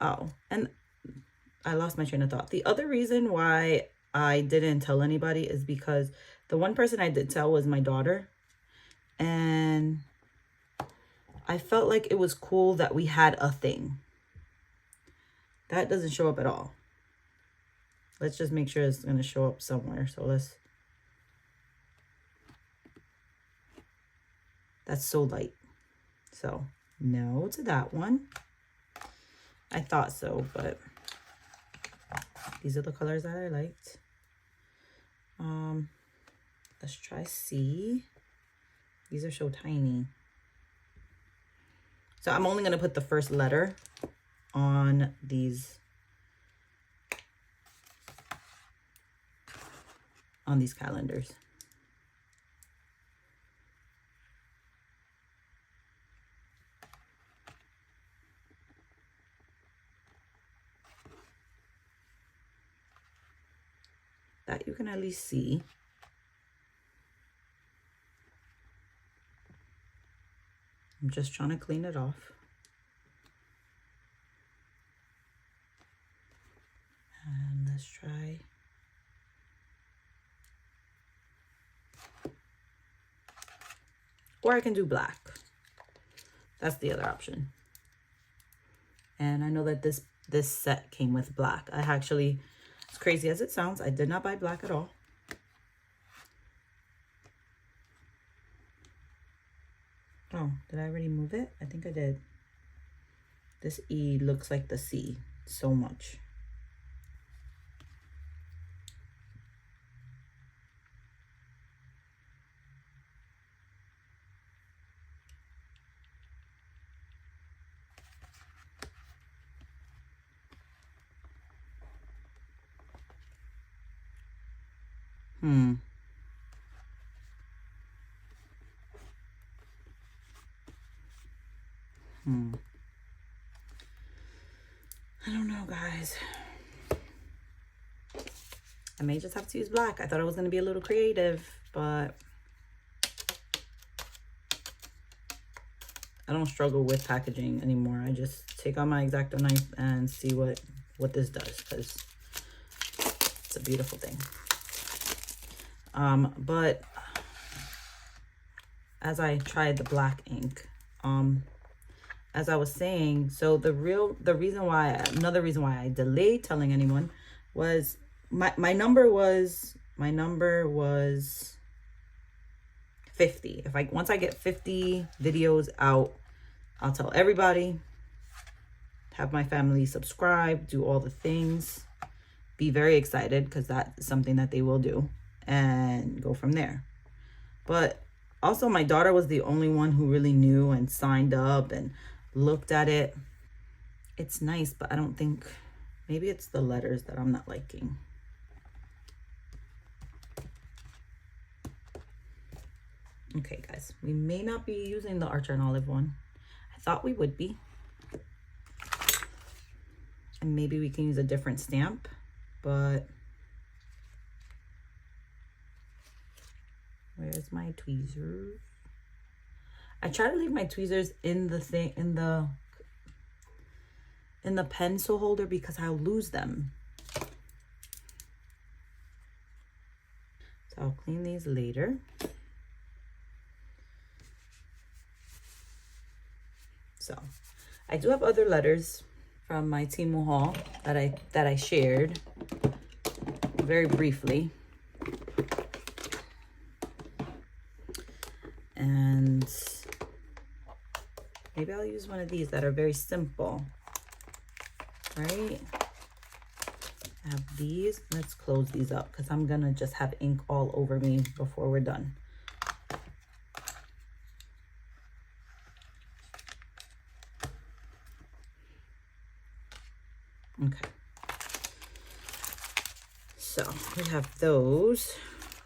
Oh, and I lost my train of thought. The other reason why I didn't tell anybody is because the one person I did tell was my daughter. And I felt like it was cool that we had a thing. That doesn't show up at all. Let's just make sure it's going to show up somewhere. So let's... That's so light. So no to that one. I thought so, but these are the colors that I liked. Let's try C. These are so tiny. So I'm only going to put the first letter on these calendars. That you can at least see. I'm just trying to clean it off. And let's try. Or I can do black. That's the other option. And I know that this set came with black. I actually, as crazy as it sounds, I did not buy black at all. Oh, did I already move it? I think I did. This E looks like the C so much. I don't know, guys. I may just have to use black. I thought I was going to be a little creative, but I don't struggle with packaging anymore. I just take out my X-Acto knife and see what this does, because it's a beautiful thing. But as I tried the black ink, as I was saying, so another reason why I delayed telling anyone was my number was 50. Once I get 50 videos out, I'll tell everybody, have my family subscribe, do all the things, be very excited, because that's something that they will do, and go from there. But also, my daughter was the only one who really knew and signed up and looked at it. It's nice, but I don't think, maybe it's the letters that I'm not liking. Okay, guys, we may not be using the Archer and Olive one. I thought we would be. And maybe we can use a different stamp, but where's my tweezers? I try to leave my tweezers in the thing, in the pencil holder, because I'll lose them. So I'll clean these later. So I do have other letters from my Temu haul that I shared very briefly. And maybe I'll use one of these that are very simple, right? I have these. Let's close these up, because I'm gonna just have ink all over me before we're done. Okay. So we have those.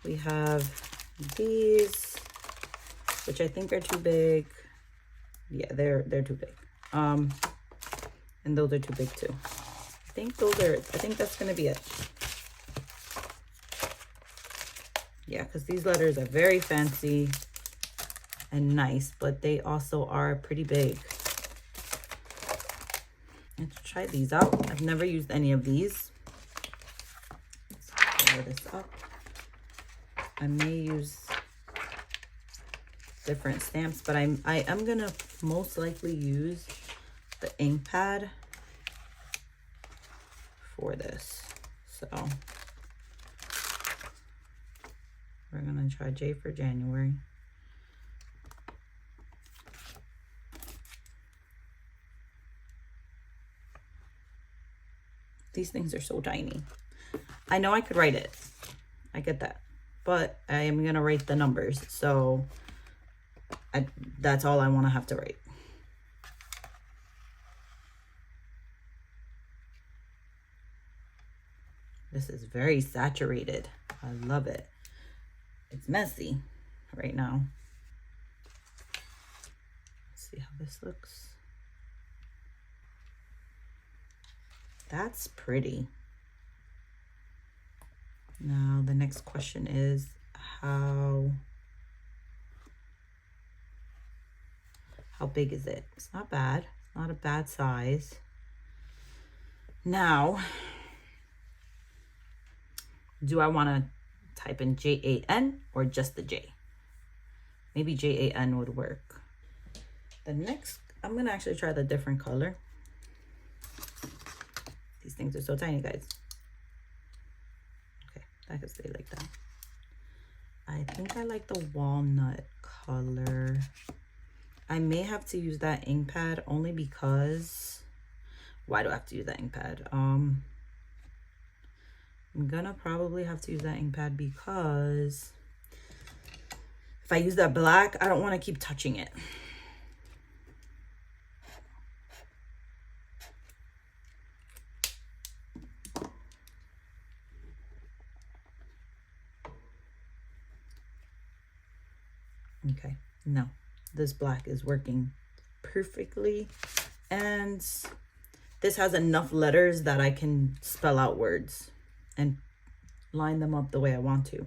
We have these, which I think are too big. Yeah, they're too big. And those are too big too. think that's gonna be it. Yeah, because these letters are very fancy and nice, but they also are pretty big. Let's try these out. I've never used any of these. Let's cover this up. I may use different stamps, but I am gonna most likely use the ink pad for this. So we're gonna try J for January. These things are so tiny. I know I could write it. I get that. But I am gonna write the numbers. So that's all I wanna have to write. This is very saturated. I love it. It's messy right now. Let's see how this looks. That's pretty. Now the next question is how big is it? It's not bad. It's not a bad size. Now, do I want to type in Jan or just the J? Maybe Jan would work. The next, I'm gonna actually try the different color. These things are so tiny, guys. Okay, that can stay like that. I think I like the walnut color. I may have to use that ink pad only because, why do I have to use that ink pad? I'm gonna probably have to use that ink pad because if I use that black, I don't want to keep touching it. Okay, no, this black is working perfectly, and this has enough letters that I can spell out words and line them up the way I want to.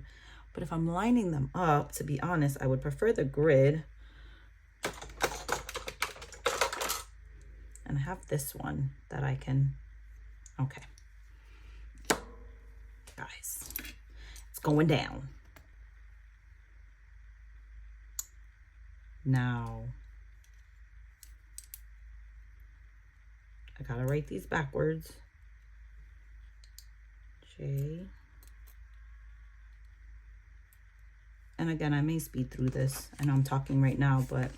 But if I'm lining them up, to be honest, I would prefer the grid. And I have this one that I can, okay. Guys, it's going down. Now, I gotta write these backwards. J. And again, I may speed through this. I know I'm talking right now, but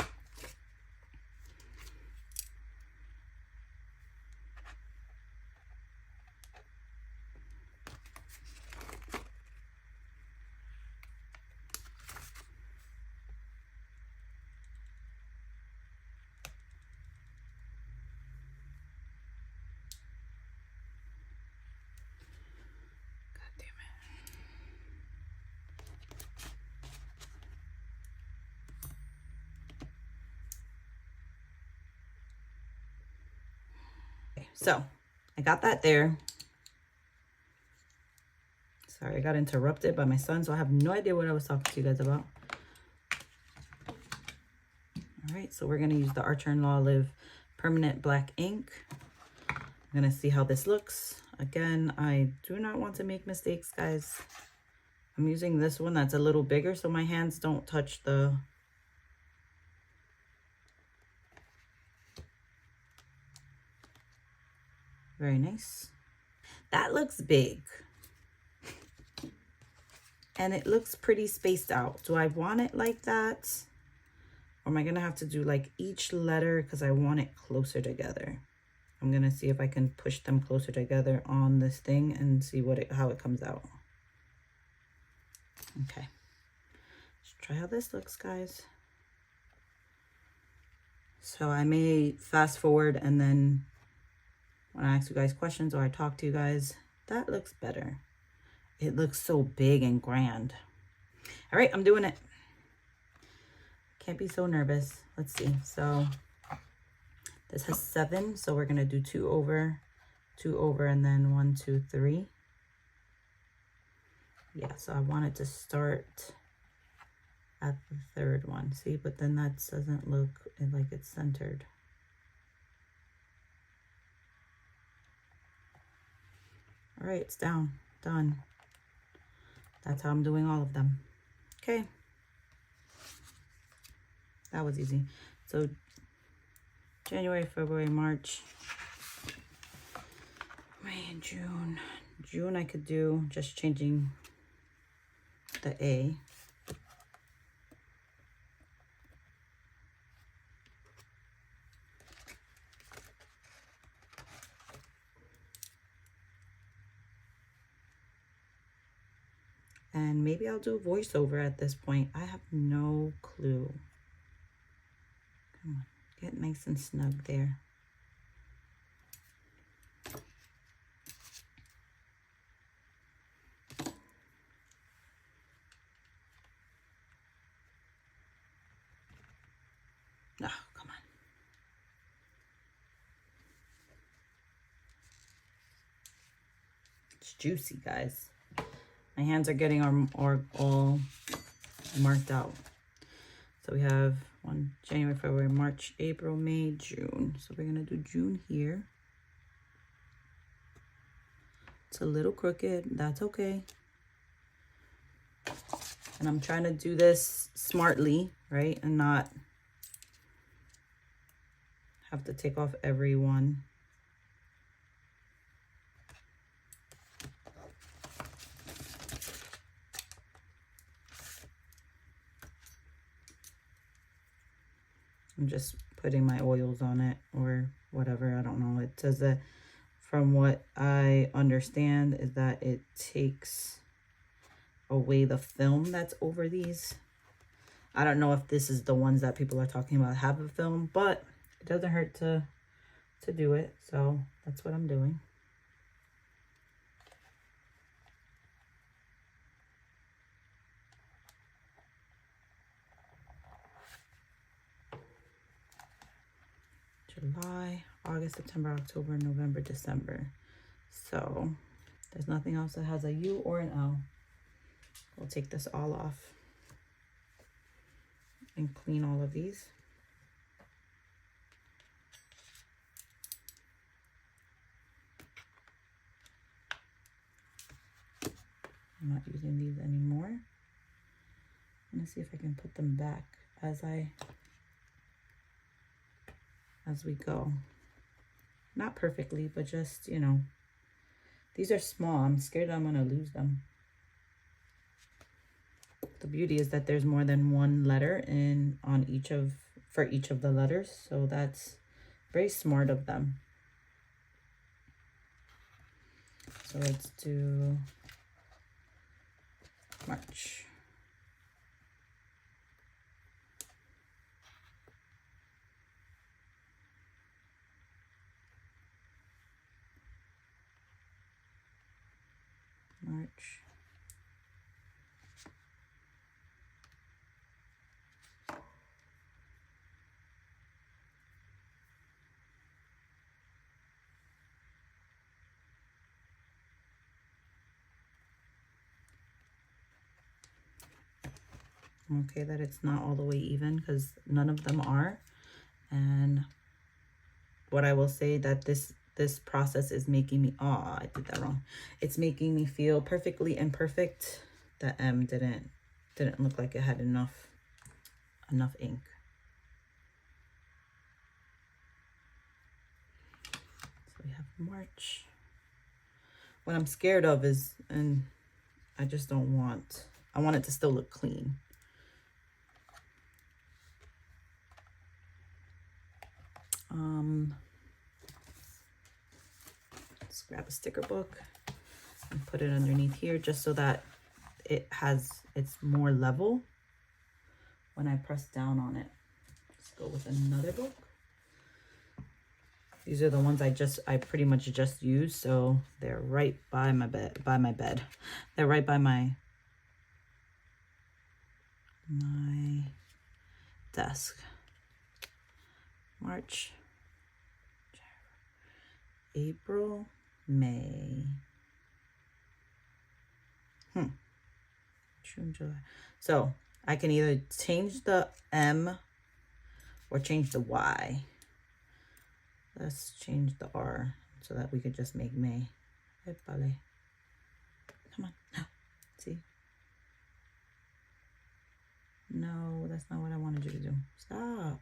so I got that there. Sorry, I got interrupted by my son, so I have no idea what I was talking to you guys about. All right, so we're gonna use the Archer and Law Live permanent black ink. I'm gonna see how this looks. Again, I do not want to make mistakes, guys. I'm using this one that's a little bigger so my hands don't touch the very nice. That looks big. And it looks pretty spaced out. Do I want it like that? Or am I gonna have to do like each letter because I want it closer together? I'm gonna see if I can push them closer together on this thing and see how it comes out. Okay, let's try how this looks, guys. So I may fast forward and then when I ask you guys questions or I talk to you guys, that looks better. It looks so big and grand. All right, I'm doing it. Can't be so nervous. Let's see. So this has 7, so we're gonna do 2 over 2 over, and then 1, 2, 3. Yeah, so I wanted to start at the third one. See, but then that doesn't look like it's centered. All right, it's down, done. That's how I'm doing all of them. Okay. That was easy. So January, February, March, May, and June. June I could do just changing the A. And maybe I'll do voiceover at this point. I have no clue. Come on, get nice and snug there. Oh, come on. It's juicy, guys. My hands are getting all marked out. So we have January, February, March, April, May, June. So we're gonna do June here. It's a little crooked, that's okay. And I'm trying to do this smartly, right? And not have to take off every one. I'm just putting my oils on it or whatever, I don't know. It says that from what I understand is that it takes away the film that's over these. I don't know if this is the ones that people are talking about have a film, but it doesn't hurt to do it. So that's what I'm doing. July, August, September, October, November, December. So there's nothing else that has a U or an L. We'll take this all off and clean all of these. I'm not using these anymore. I'm gonna see if I can put them back as we go. Not perfectly, but just, you know, these are small. I'm scared I'm gonna lose them. The beauty is that there's more than one letter for each of the letters, so that's very smart of them. So let's do March. March. Okay, that it's not all the way even because none of them are. And what I will say that this process is making me, oh, I did that wrong. It's making me feel perfectly imperfect. The M didn't look like it had enough ink. So we have March. What I'm scared of is, and I just don't want, I want it to still look clean. Let's grab a sticker book and put it underneath here just so that it's more level when I press down on it. Let's go with another book. These are the ones I pretty much just used, so they're right by my bed. They're right by my desk. March, April, May. June, July. So I can either change the M or change the Y. Let's change the R so that we could just make May. Come on. See? No, that's not what I wanted you to do. Stop.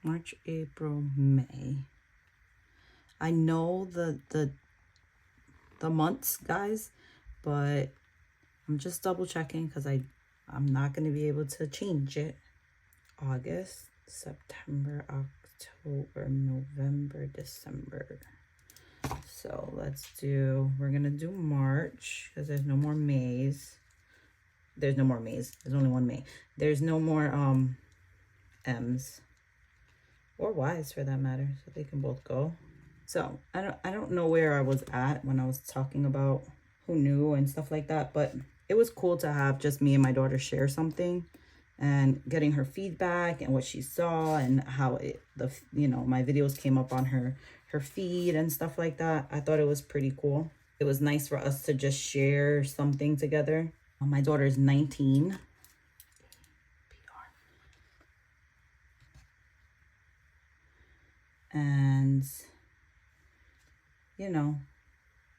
March, April, May. I know the months, guys, but I'm just double checking because I'm not going to be able to change it. August, September, October, November, December. So we're going to do March because there's no more Mays. There's no more Mays. There's only one May. There's no more M's or Y's for that matter, so they can both go. So I don't know where I was at when I was talking about who knew and stuff like that, but it was cool to have just me and my daughter share something and getting her feedback and what she saw and how my videos came up on her feed and stuff like that. I thought it was pretty cool. It was nice for us to just share something together. My daughter is 19. And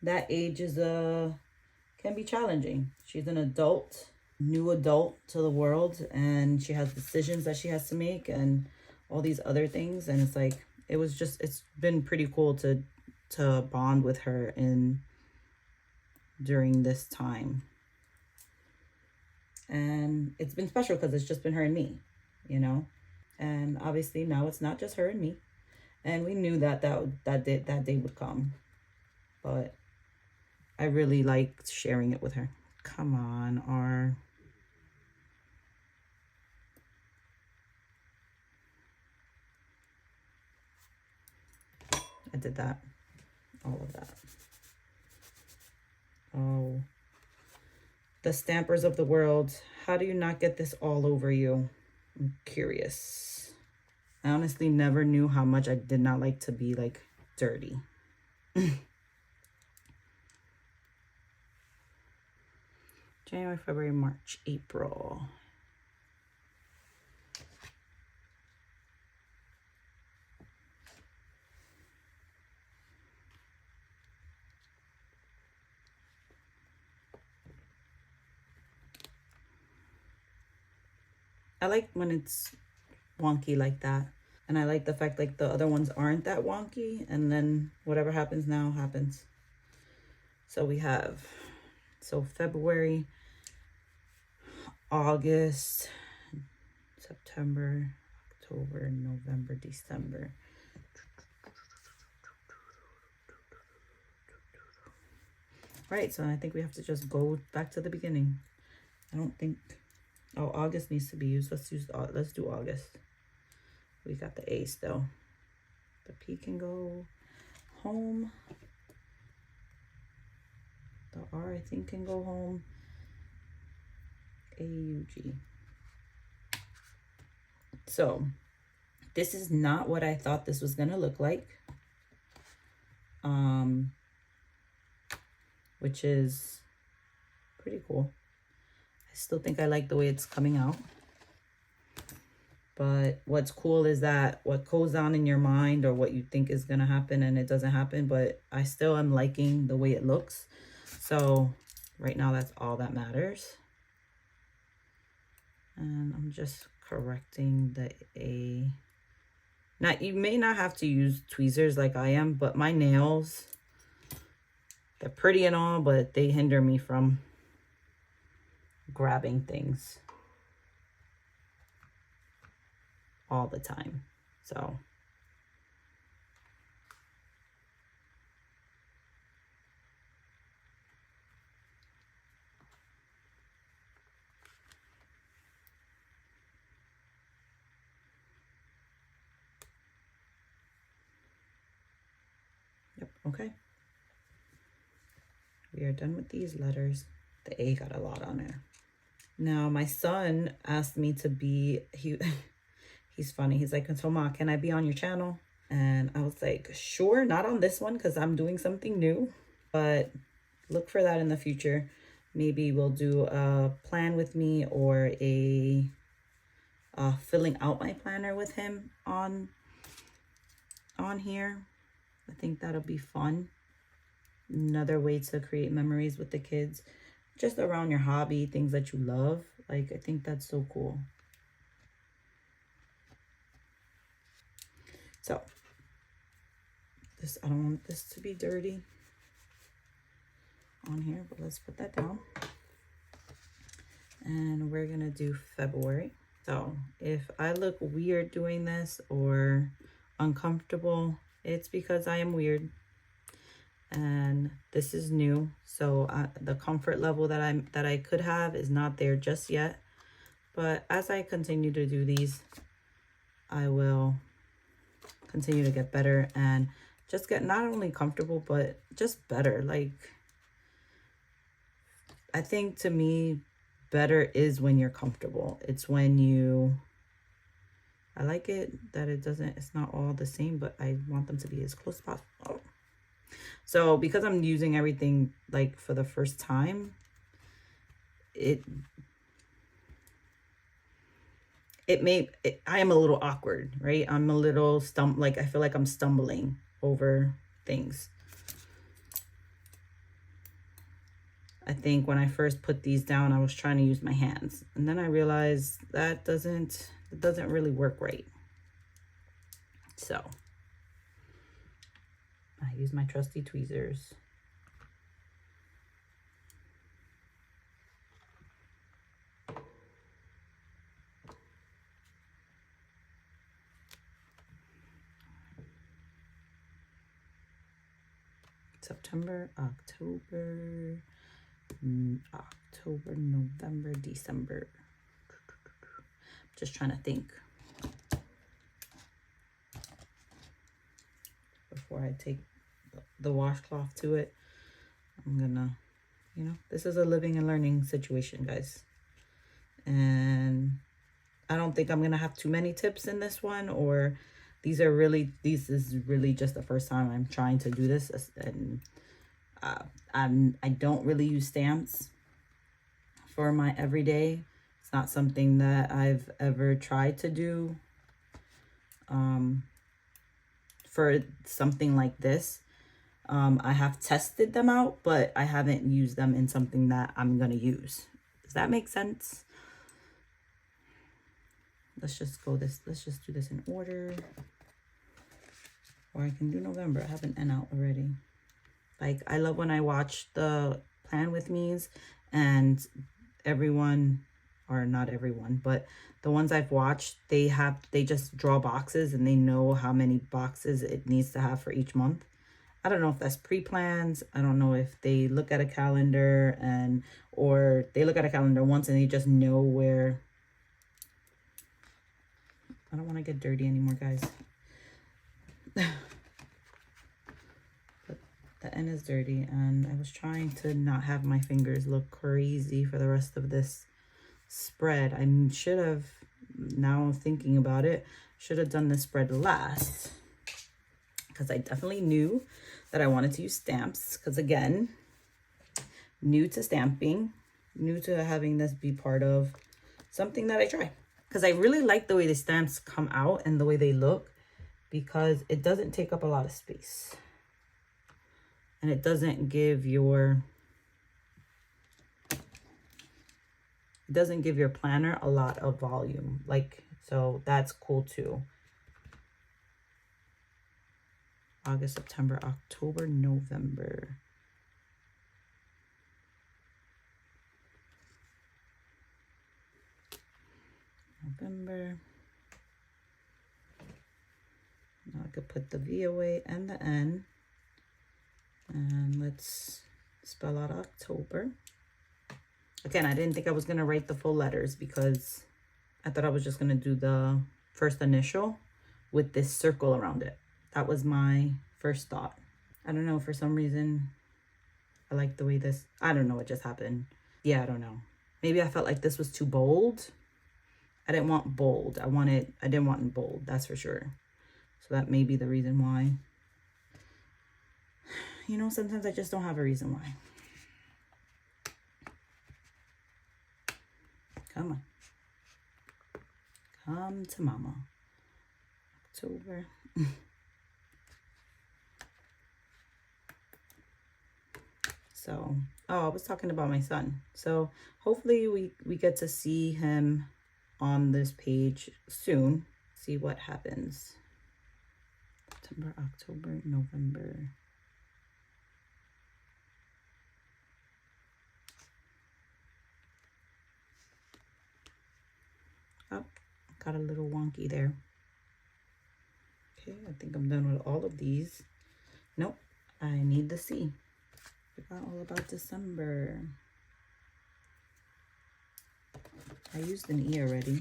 that age can be challenging. She's an adult, new adult to the world, and she has decisions that she has to make and all these other things. And it's like, it's been pretty cool to bond with her during this time. And it's been special because it's just been her and me, and obviously now it's not just her and me. And we knew that day would come, but I really liked sharing it with her. Come on, R. I did that. All of that. Oh. The stampers of the world. How do you not get this all over you? I'm curious. I honestly never knew how much I did not like to be like dirty. January, February, March, April. I like when it's wonky like that. And I like the fact like the other ones aren't that wonky, and then whatever happens now happens. So we have February, August, September, October, November, December. Right, so I think we have to just go back to the beginning. I don't think, August needs to be used. Let's do August. We got the A still. The P can go home. The R, I think, can go home. A-U-G. So, this is not what I thought this was going to look like. Which is pretty cool. I still think I like the way it's coming out. But what's cool is that what goes on in your mind or what you think is going to happen and it doesn't happen, but I still am liking the way it looks. So right now, that's all that matters. And I'm just correcting the A. Now, you may not have to use tweezers like I am, but my nails, they're pretty and all, but they hinder me from grabbing things all the time. So Okay. We are done with these letters. The A got a lot on there. Now my son asked me to be, he's funny. He's like, so Ma, can I be on your channel? And I was like, sure, not on this one because I'm doing something new, but look for that in the future. Maybe we'll do a plan with me or a filling out my planner with him on here. I think that'll be fun. Another way to create memories with the kids, just around your hobby, things that you love. Like, I think that's so cool. So this, I don't want this to be dirty on here, but let's put that down. And we're gonna do February. So if I look weird doing this or uncomfortable, it's because I am weird and this is new. So the comfort level that I could have is not there just yet. But as I continue to do these, I will continue to get better and just get not only comfortable, but just better. Like, I think to me, better is when you're comfortable. It's when you, I like it that it's not all the same, but I want them to be as close as possible. So because I'm using everything like for the first time, I am a little awkward, right? I'm a little like I feel like I'm stumbling over things. I think when I first put these down, I was trying to use my hands, and then I realized that it doesn't really work right. So I use my trusty tweezers. September, October, November, December. Just trying to think before I take the washcloth to it. I'm gonna, this is a living and learning situation, guys. And I don't think I'm gonna have too many tips in this one, or this is really just the first time I'm trying to do this. And I don't really use stamps for my everyday. It's not something that I've ever tried to do for something like this. I have tested them out, but I haven't used them in something that I'm gonna use. Does that make sense? Let's just do this in order. Or I can do November. I have an N out already. Like, I love when I watch the plan with me's and everyone, or not everyone, but the ones I've watched, they just draw boxes and they know how many boxes it needs to have for each month. I don't know if that's pre-plans. I don't know if they look at a calendar or they look at a calendar once and they just know where. I don't want to get dirty anymore, guys. But the end is dirty, and I was trying to not have my fingers look crazy for the rest of this spread. I should have, now thinking about it, should have done this spread last, because I definitely knew that I wanted to use stamps, because again, new to stamping, new to having this be part of something that I try. Because I really like the way the stamps come out and the way they look, because it doesn't take up a lot of space. And it doesn't give your planner a lot of volume. Like, so that's cool too. August, September, October, November. November. Now I could put the V away and the N. And let's spell out October. Again, I didn't think I was going to write the full letters because I thought I was just going to do the first initial with this circle around it. That was my first thought. I don't know, for some reason, I like the way this, I don't know what just happened. Yeah, I don't know. Maybe I felt like this was too bold. I didn't want bold. I didn't want in bold, that's for sure. So that may be the reason why. You know, sometimes I just don't have a reason why. Come on. Come to mama. October. So, oh, I was talking about my son. So hopefully we get to see him on this page soon. See what happens. September, October, November. Oh, got a little wonky there. Okay, I think I'm done with all of these. Nope, I need the C. Forgot all about December. I used an E already.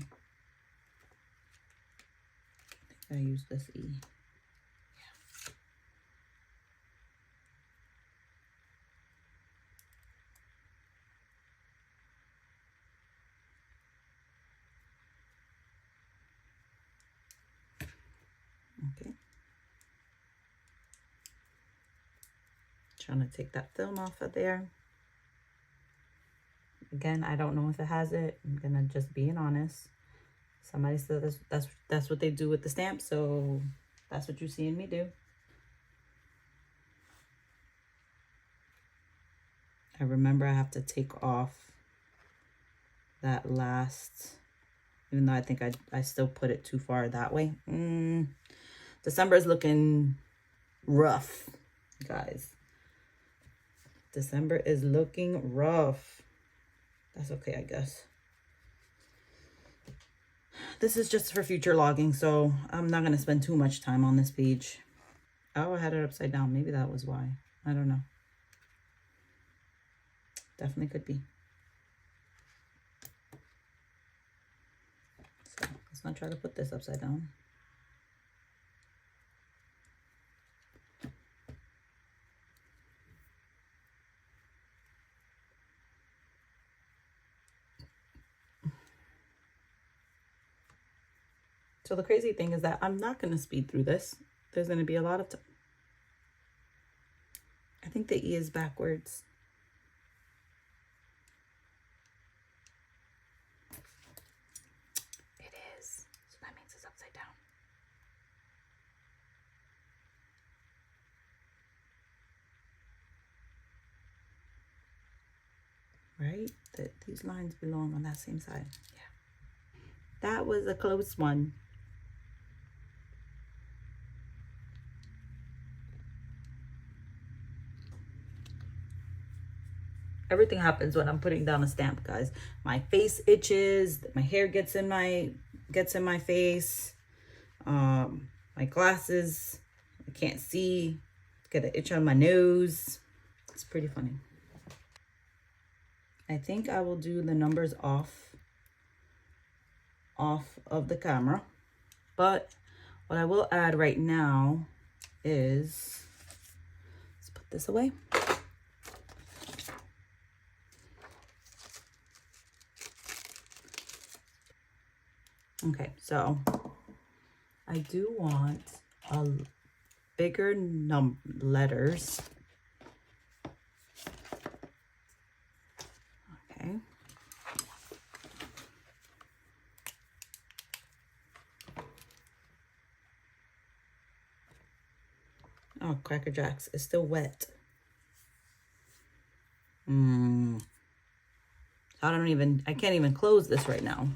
I think I used this E. Okay. Trying to take that film off of there. Again, I don't know if it has it. I'm gonna just being honest. Somebody said that's what they do with the stamp, so that's what you're seeing me do. I remember I have to take off that last, even though I think I still put it too far that way. December is looking rough, guys. December is looking rough. That's okay, I guess. This is just for future logging, so I'm not going to spend too much time on this page. Oh, I had it upside down. Maybe that was why. I don't know. Definitely could be. So let's not try to put this upside down. So the crazy thing is that I'm not going to speed through this. There's going to be a lot of time. I think the E is backwards. It is. So that means it's upside down. Right? These lines belong on that same side. Yeah. That was a close one. Everything happens when I'm putting down a stamp, guys. My face itches, my hair gets in my face. My glasses, I can't see. Get an itch on my nose. It's pretty funny. I think I will do the numbers off of the camera. But what I will add right now is, let's put this away. Okay, so I do want a bigger letters. Okay. Oh, Cracker Jacks, it's still wet. I can't even close this right now.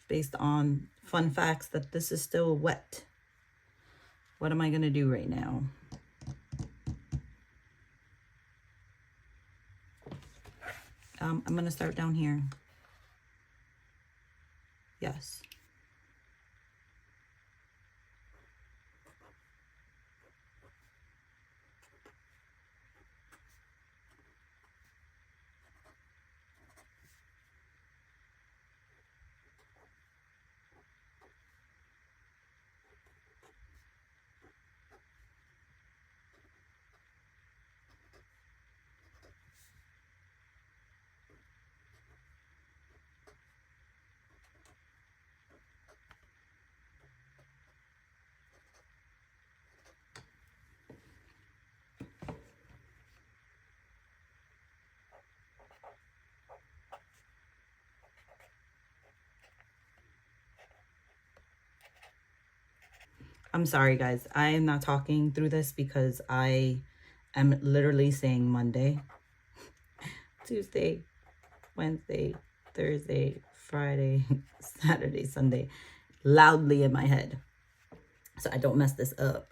Based on fun facts that this is still wet. What am I gonna do right now? I'm gonna start down here. Yes. I'm sorry, guys. I am not talking through this because I am literally saying Monday, Tuesday, Wednesday, Thursday, Friday, Saturday, Sunday loudly in my head, so I don't mess this up.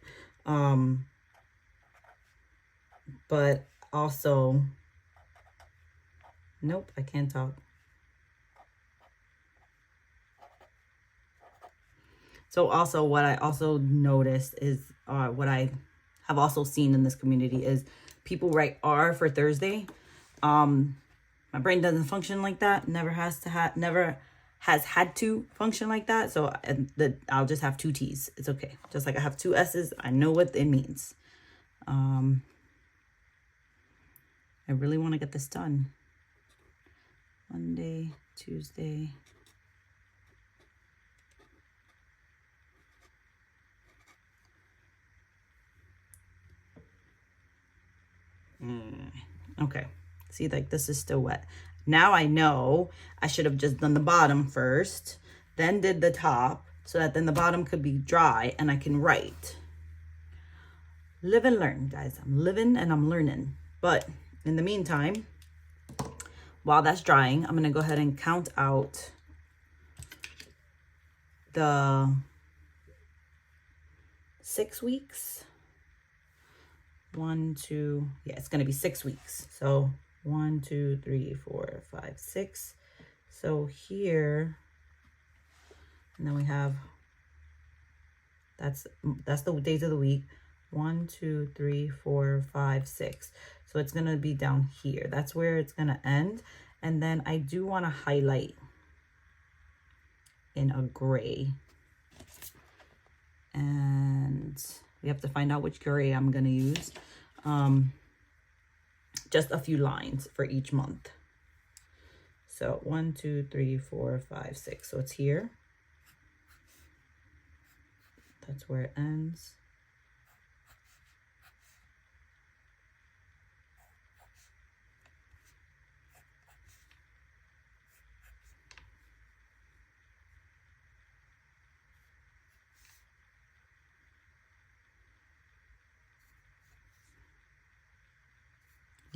But also, nope, I can't talk. So also what I also noticed is, what I have also seen in this community is people write R for Thursday. My brain doesn't function like that. Never has had to function like that. So I'll just have two T's. It's okay. Just like I have two S's. I know what it means. I really want to get this done. Monday, Tuesday. Okay. See, like this is still wet. Now I know I should have just done the bottom first, then did the top, so that then the bottom could be dry and I can write. Live and learn, guys. I'm living and I'm learning. But in the meantime, while that's drying, I'm going to go ahead and count out the 6 weeks. 1, 2, yeah, it's going to be 6 weeks. So 1, 2, 3, 4, 5, 6. So here, and then we have, that's the days of the week. 1, 2, 3, 4, 5, 6. So it's going to be down here. That's where it's going to end. And then I do want to highlight in a gray. And we have to find out which gray I'm going to use. Just a few lines for each month. So 1, 2, 3, 4, 5, 6. So it's here. That's where it ends.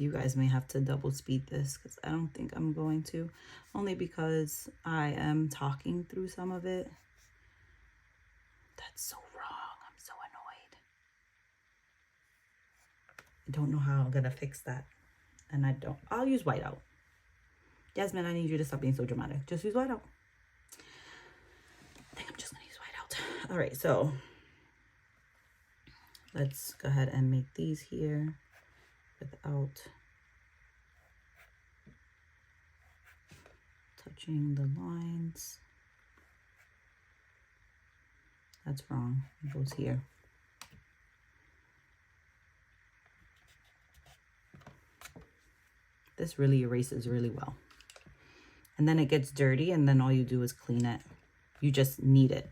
You guys may have to double speed this because I don't think I'm going to, only because I am talking through some of it. That's so wrong. I'm so annoyed. I don't know how I'm going to fix that. And I'll use whiteout. Jasmine, I need you to stop being so dramatic. Just use whiteout. I think I'm just going to use whiteout. All right, so let's go ahead and make these here without touching the lines. That's wrong. It goes here. This really erases really well. And then it gets dirty, and then all you do is clean it. You just knead it.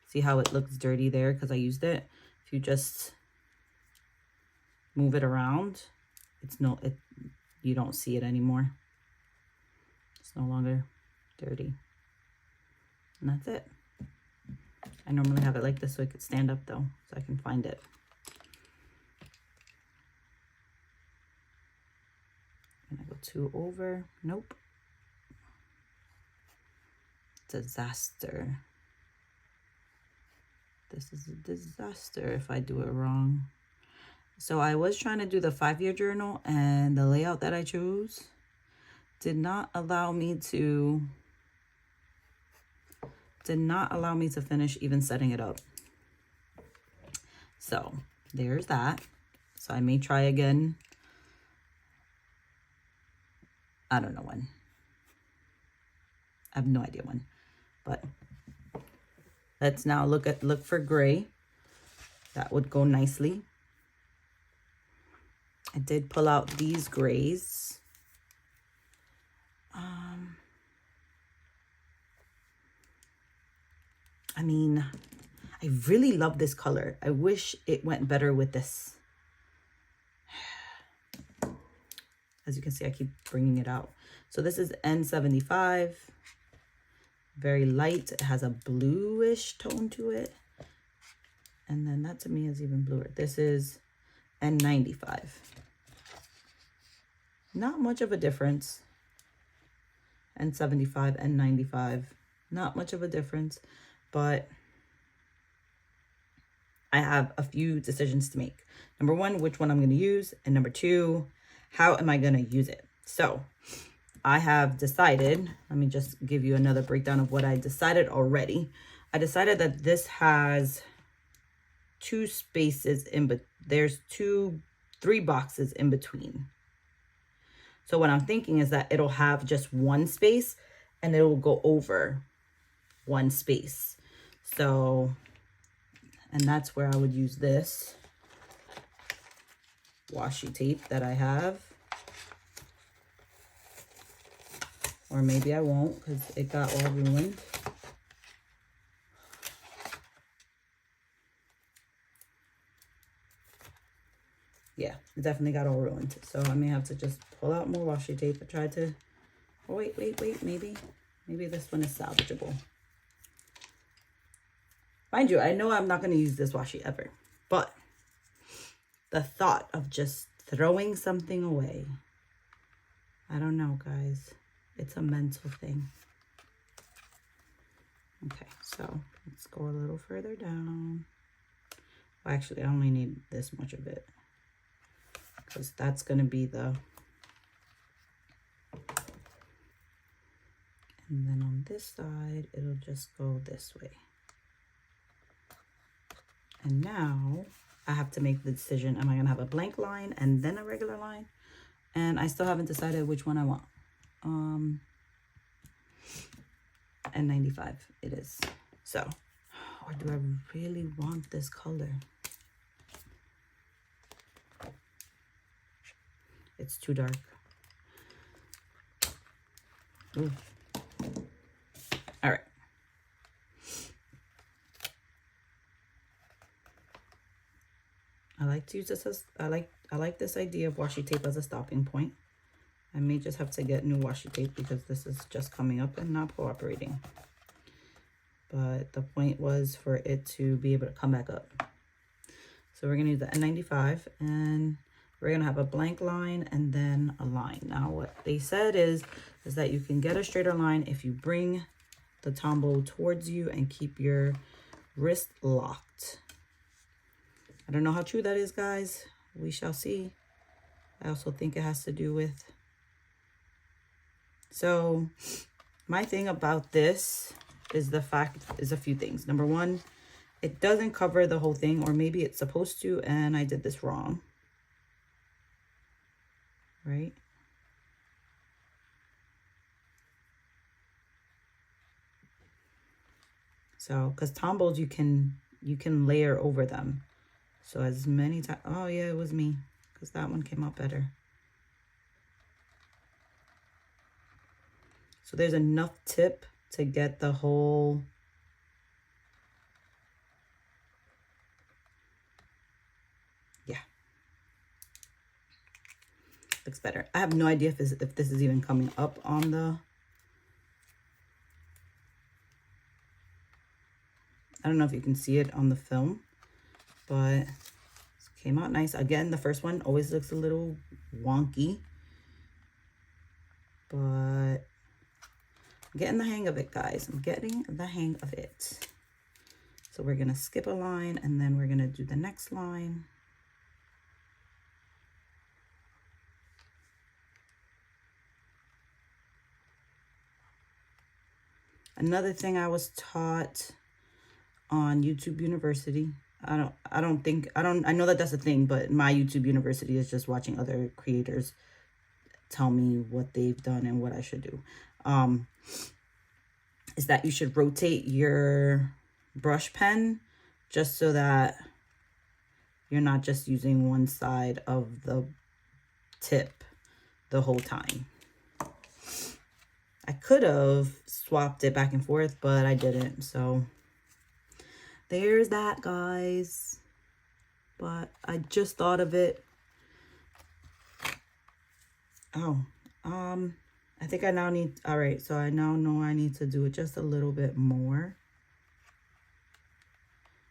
See how it looks dirty there because I used it? If you just move it around, you don't see it anymore. It's no longer dirty. And that's it. I normally have it like this so it could stand up though, so I can find it. And I go 2 over. Nope. Disaster. This is a disaster if I do it wrong. So I was trying to do the 5-year journal, and the layout that I chose did not allow me to finish even setting it up. So there's that. So I may try again. I don't know when. I have no idea when. But let's now look for gray. That would go nicely. I did pull out these grays. I mean, I really love this color. I wish it went better with this. As you can see, I keep bringing it out. So this is N75. Very light. It has a bluish tone to it. And then that to me is even bluer. This is N95. Not much of a difference. N75, N95. Not much of a difference, but I have a few decisions to make. Number one, which one I'm going to use. And number two, how am I going to use it? So I have decided, let me just give you another breakdown of what I decided already. I decided that this has two spaces in, but there's three boxes in between. So what I'm thinking is that it'll have just one space and it will go over one space. So, and that's where I would use this washi tape that I have. Or maybe I won't because it got all ruined. Yeah, it definitely got all ruined. So I may have to just pull out more washi tape. I tried to, oh, wait, maybe this one is salvageable. Mind you, I know I'm not going to use this washi ever, but the thought of just throwing something away, I don't know, guys. It's a mental thing. Okay, so let's go a little further down. Well, actually, I only need this much of it because that's going to be the, and then on this side, it'll just go this way. And now I have to make the decision, am I gonna have a blank line and then a regular line? And I still haven't decided which one I want. N95 it is. So, or do I really want this color? It's too dark. Ooh. All right. I like to use this as, I like this idea of washi tape as a stopping point. I may just have to get new washi tape because this is just coming up and not cooperating. But the point was for it to be able to come back up. So we're going to use the N95 and we're going to have a blank line and then a line. Now what they said is that you can get a straighter line if you bring the Tombow towards you and keep your wrist locked. I don't know how true that is, guys. We shall see. I also think it has to do with... So my thing about this is a few things. Number one, it doesn't cover the whole thing, or maybe it's supposed to, and I did this wrong. Right? So, because Tombows, you can layer over them. So as many times, oh yeah, it was me, because that one came out better. So there's enough tip to get the whole, yeah. Looks better. I have no idea if this is even coming up on the, I don't know if you can see it on the film, but it came out nice. Again, the first one always looks a little wonky, but I'm getting the hang of it, guys. I'm getting the hang of it. So we're gonna skip a line and then we're gonna do the next line. Another thing I was taught on YouTube University, I know that that's a thing, but my YouTube University is just watching other creators tell me what they've done and what I should do. Is that you should rotate your brush pen just so that you're not just using one side of the tip the whole time. I could have swapped it back and forth, but I didn't. So there's that, guys. But I just thought of it. Oh, I think I now need, all right, so I now know I need to do it just a little bit more.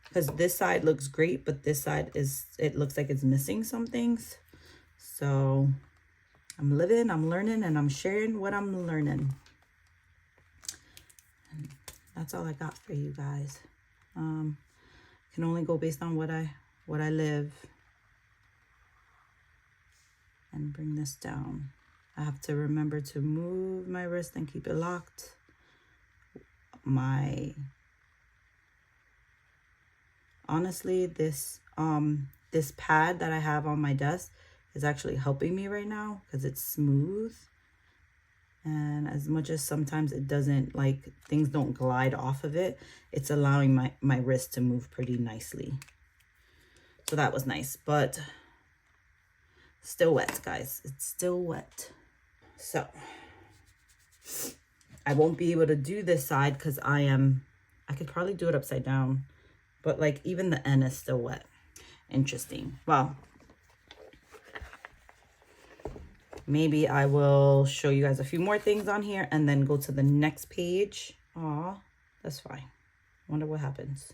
because this side looks great, but this side it looks like it's missing some things. So I'm living, I'm learning, and I'm sharing what I'm learning. And that's all I got for you guys. Can only go based on what I live. And bring this down. I have to remember to move my wrist and keep it locked. Honestly, this pad that I have on my desk is actually helping me right now because it's smooth. And as much as sometimes it doesn't, like, things don't glide off of it, it's allowing my wrist to move pretty nicely. So that was nice, but still wet, guys. It's still wet. So I won't be able to do this side because I could probably do it upside down, but like even the end is still wet. Interesting. Well, maybe I will show you guys a few more things on here and then go to the next page. Aw, that's fine. Wonder what happens.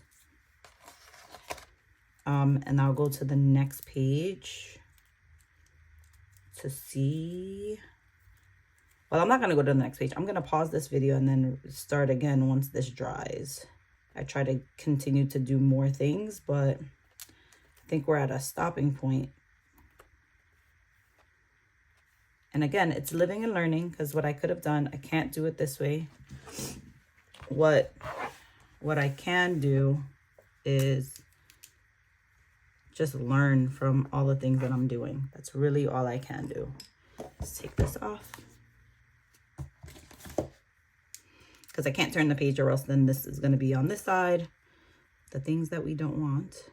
And I'll go to the next page to see. Well, I'm not going to go to the next page. I'm going to pause this video and then start again once this dries. I try to continue to do more things, but I think we're at a stopping point. And again, it's living and learning, because what I could have done, I can't do it this way. What I can do is just learn from all the things that I'm doing. That's really all I can do. Let's take this off, because I can't turn the page or else then this is going to be on this side. The things that we don't want.